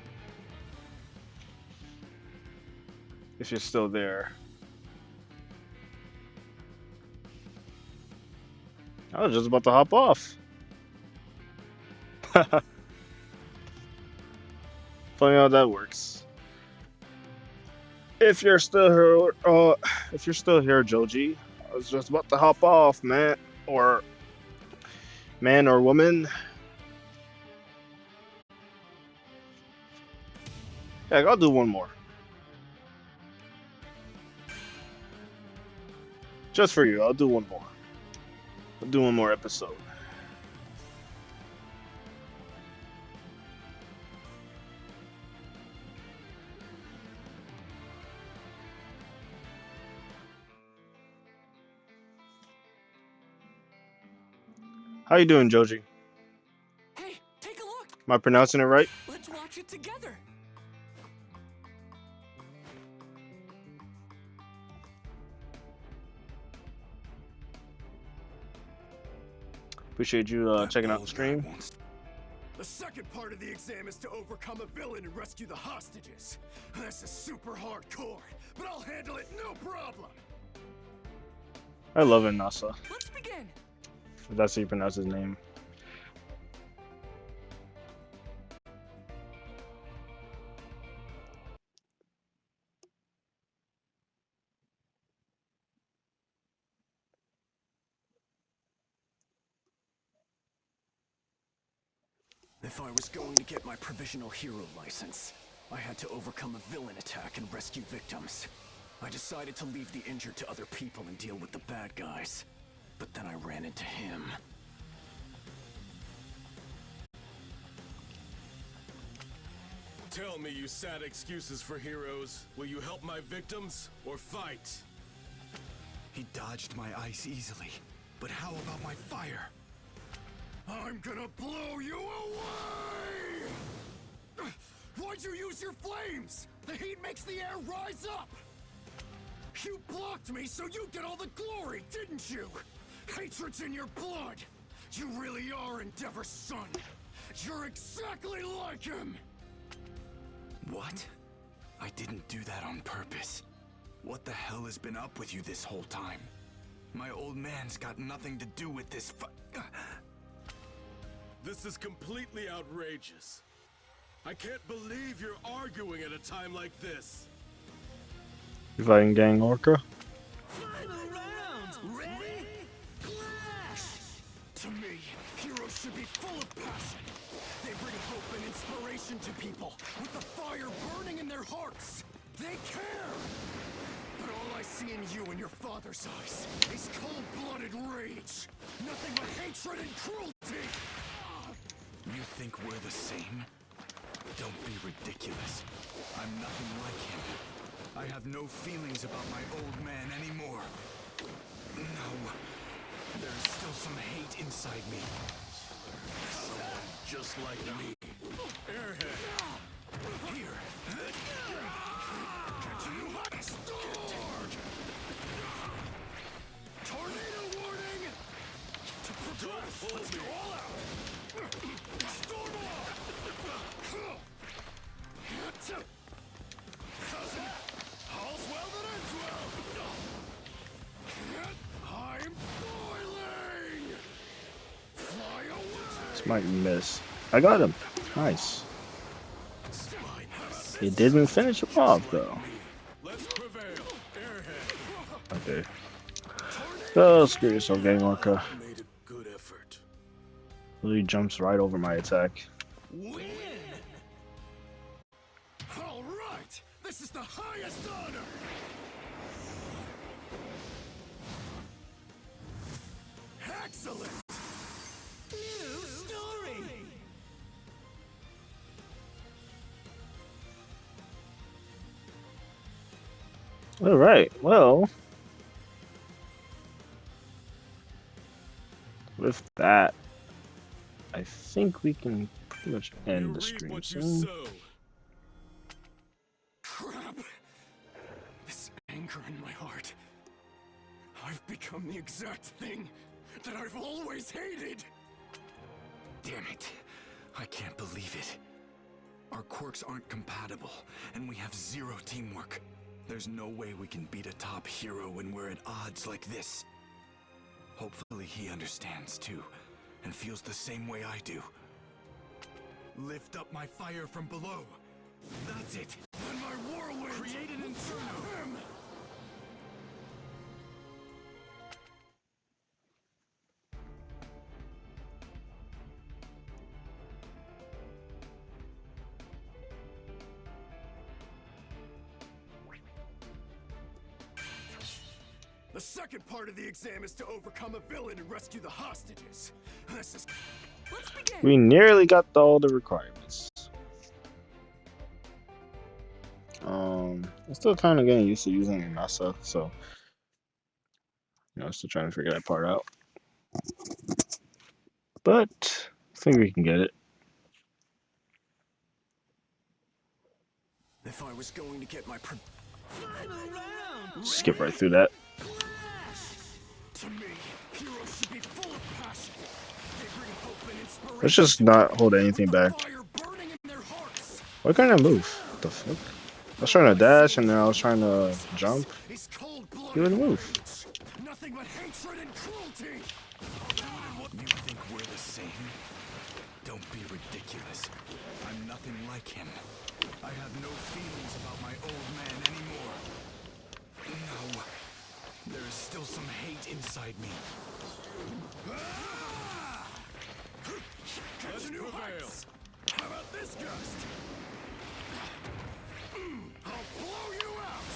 If you're still there. I was just about to hop off. Funny how that works. If you're still here, Joji, I was just about to hop off, man or woman. Yeah, I'll do one more. Just for you, I'll do one more. I'll do one more episode. How you doing, Joji? Hey, take a look. Am I pronouncing it right? Let's watch it together. Appreciate you checking out the stream. The second part of the exam is to overcome a villain and rescue the hostages. This is super hardcore, but I'll handle it no problem. I love Inasa. Let's begin. If that's how you pronounce his name. If I was going to get my provisional hero license, I had to overcome a villain attack and rescue victims. I decided to leave the injured to other people and deal with the bad guys. But then I ran into him. Tell me, you sad excuses for heroes. Will you help my victims or fight? He dodged my ice easily, but how about my fire? I'm gonna blow you away! Why'd you use your flames? The heat makes the air rise up! You blocked me so you get all the glory, didn't you? Hatred's in your blood! You really are Endeavor's son! You're exactly like him! What? I didn't do that on purpose. What the hell has been up with you this whole time? My old man's got nothing to do with this This is completely outrageous. I can't believe you're arguing at a time like this. You fighting Gang Orca? Final round. Ready? Clash! me, heroes should be full of passion. They bring hope and inspiration to people with the fire burning in their hearts. They care. But all I see in you and your father's eyes is cold-blooded rage. Nothing but hatred and cruelty. You think we're the same? Don't be ridiculous. I'm nothing like him. I have no feelings about my old man anymore. No. There's still some hate inside me. Someone just like me. Airhead. Here. Tornado warning! To progress! Let's go all out! Storm off! Cousin! All's well that ends well! I'm boiling! Fly away! This might miss. I got him. Nice. He didn't finish him off though. Okay. Oh, screw yourself, Gang Orca. Really jumps right over my attack. Win! All right! This is the highest honor! Excellent! New story! All right. Well, with that, I think we can pretty much end the stream soon. Crap! This anger in my heart. I've become the exact thing that I've always hated! Damn it. I can't believe it. Our quirks aren't compatible, and we have zero teamwork. There's no way we can beat a top hero when we're at odds like this. Hopefully he understands too, and feels the same way I do. Lift up my fire from below. That's it. Then my whirlwind! Create an inferno! The second part of the exam is to overcome a villain and rescue the hostages. This is... Let's begin! We nearly got all the requirements. I'm still kind of getting used to using NASA, so still trying to figure that part out. But I think we can get it. If I was going to get my final round, Skip right through that. to me, heroes should be full of passion. They bring hope and inspiration. Let's just not hold anything back. Fire burning in their hearts. Why can't I move? What the fuck? I was trying to dash and then I was trying to jump. You didn't move. Nothing but hatred and cruelty. You think we're the same? Don't be ridiculous. I'm nothing like him. I have no feelings about my old man anymore. No. There is still some hate inside me. Catch new heights. How about this gust? I'll blow you out.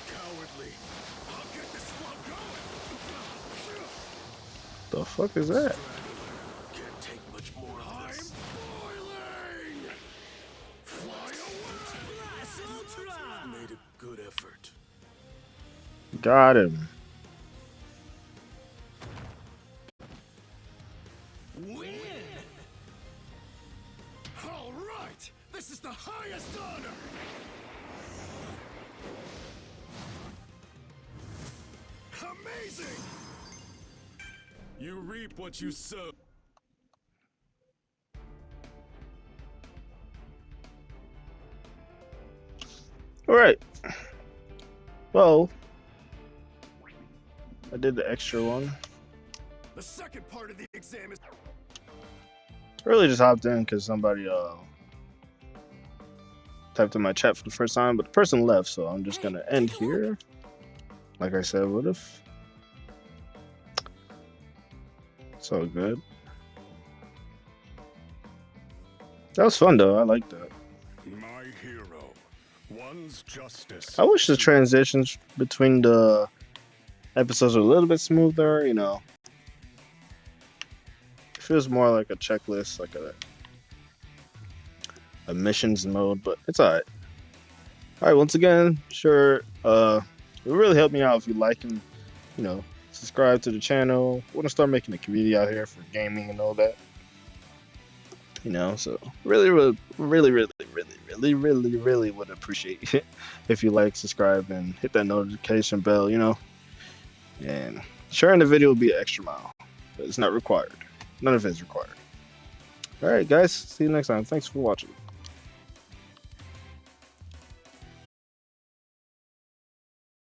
Cowardly. I'll get this flow going. The fuck is that? Can't take much more of this. I'm boiling. Fly away. Blast Ultra. Made a good effort. Got him. Win! All right! This is the highest honor! Amazing! You reap what you sow. All right. Well, I did the extra one. The second part of the exam is... I really just hopped in because somebody typed in my chat for the first time, but the person left, so I'm just gonna end here. Like I said, what if It's all good. That was fun though. I like that. My hero, Ones Justice. I wish the transitions between the episodes were a little bit smoother. You know, it feels more like a checklist, like a missions mode. But it's alright. All right. Once again, sure. It would really help me out if you like and subscribe to the channel. I want to start making a community out here for gaming and all that. So really would appreciate it if you like, subscribe, and hit that notification bell, and sharing the video will be an extra mile, but it's not required. None of it is required. All right, guys, see you next time. Thanks for watching.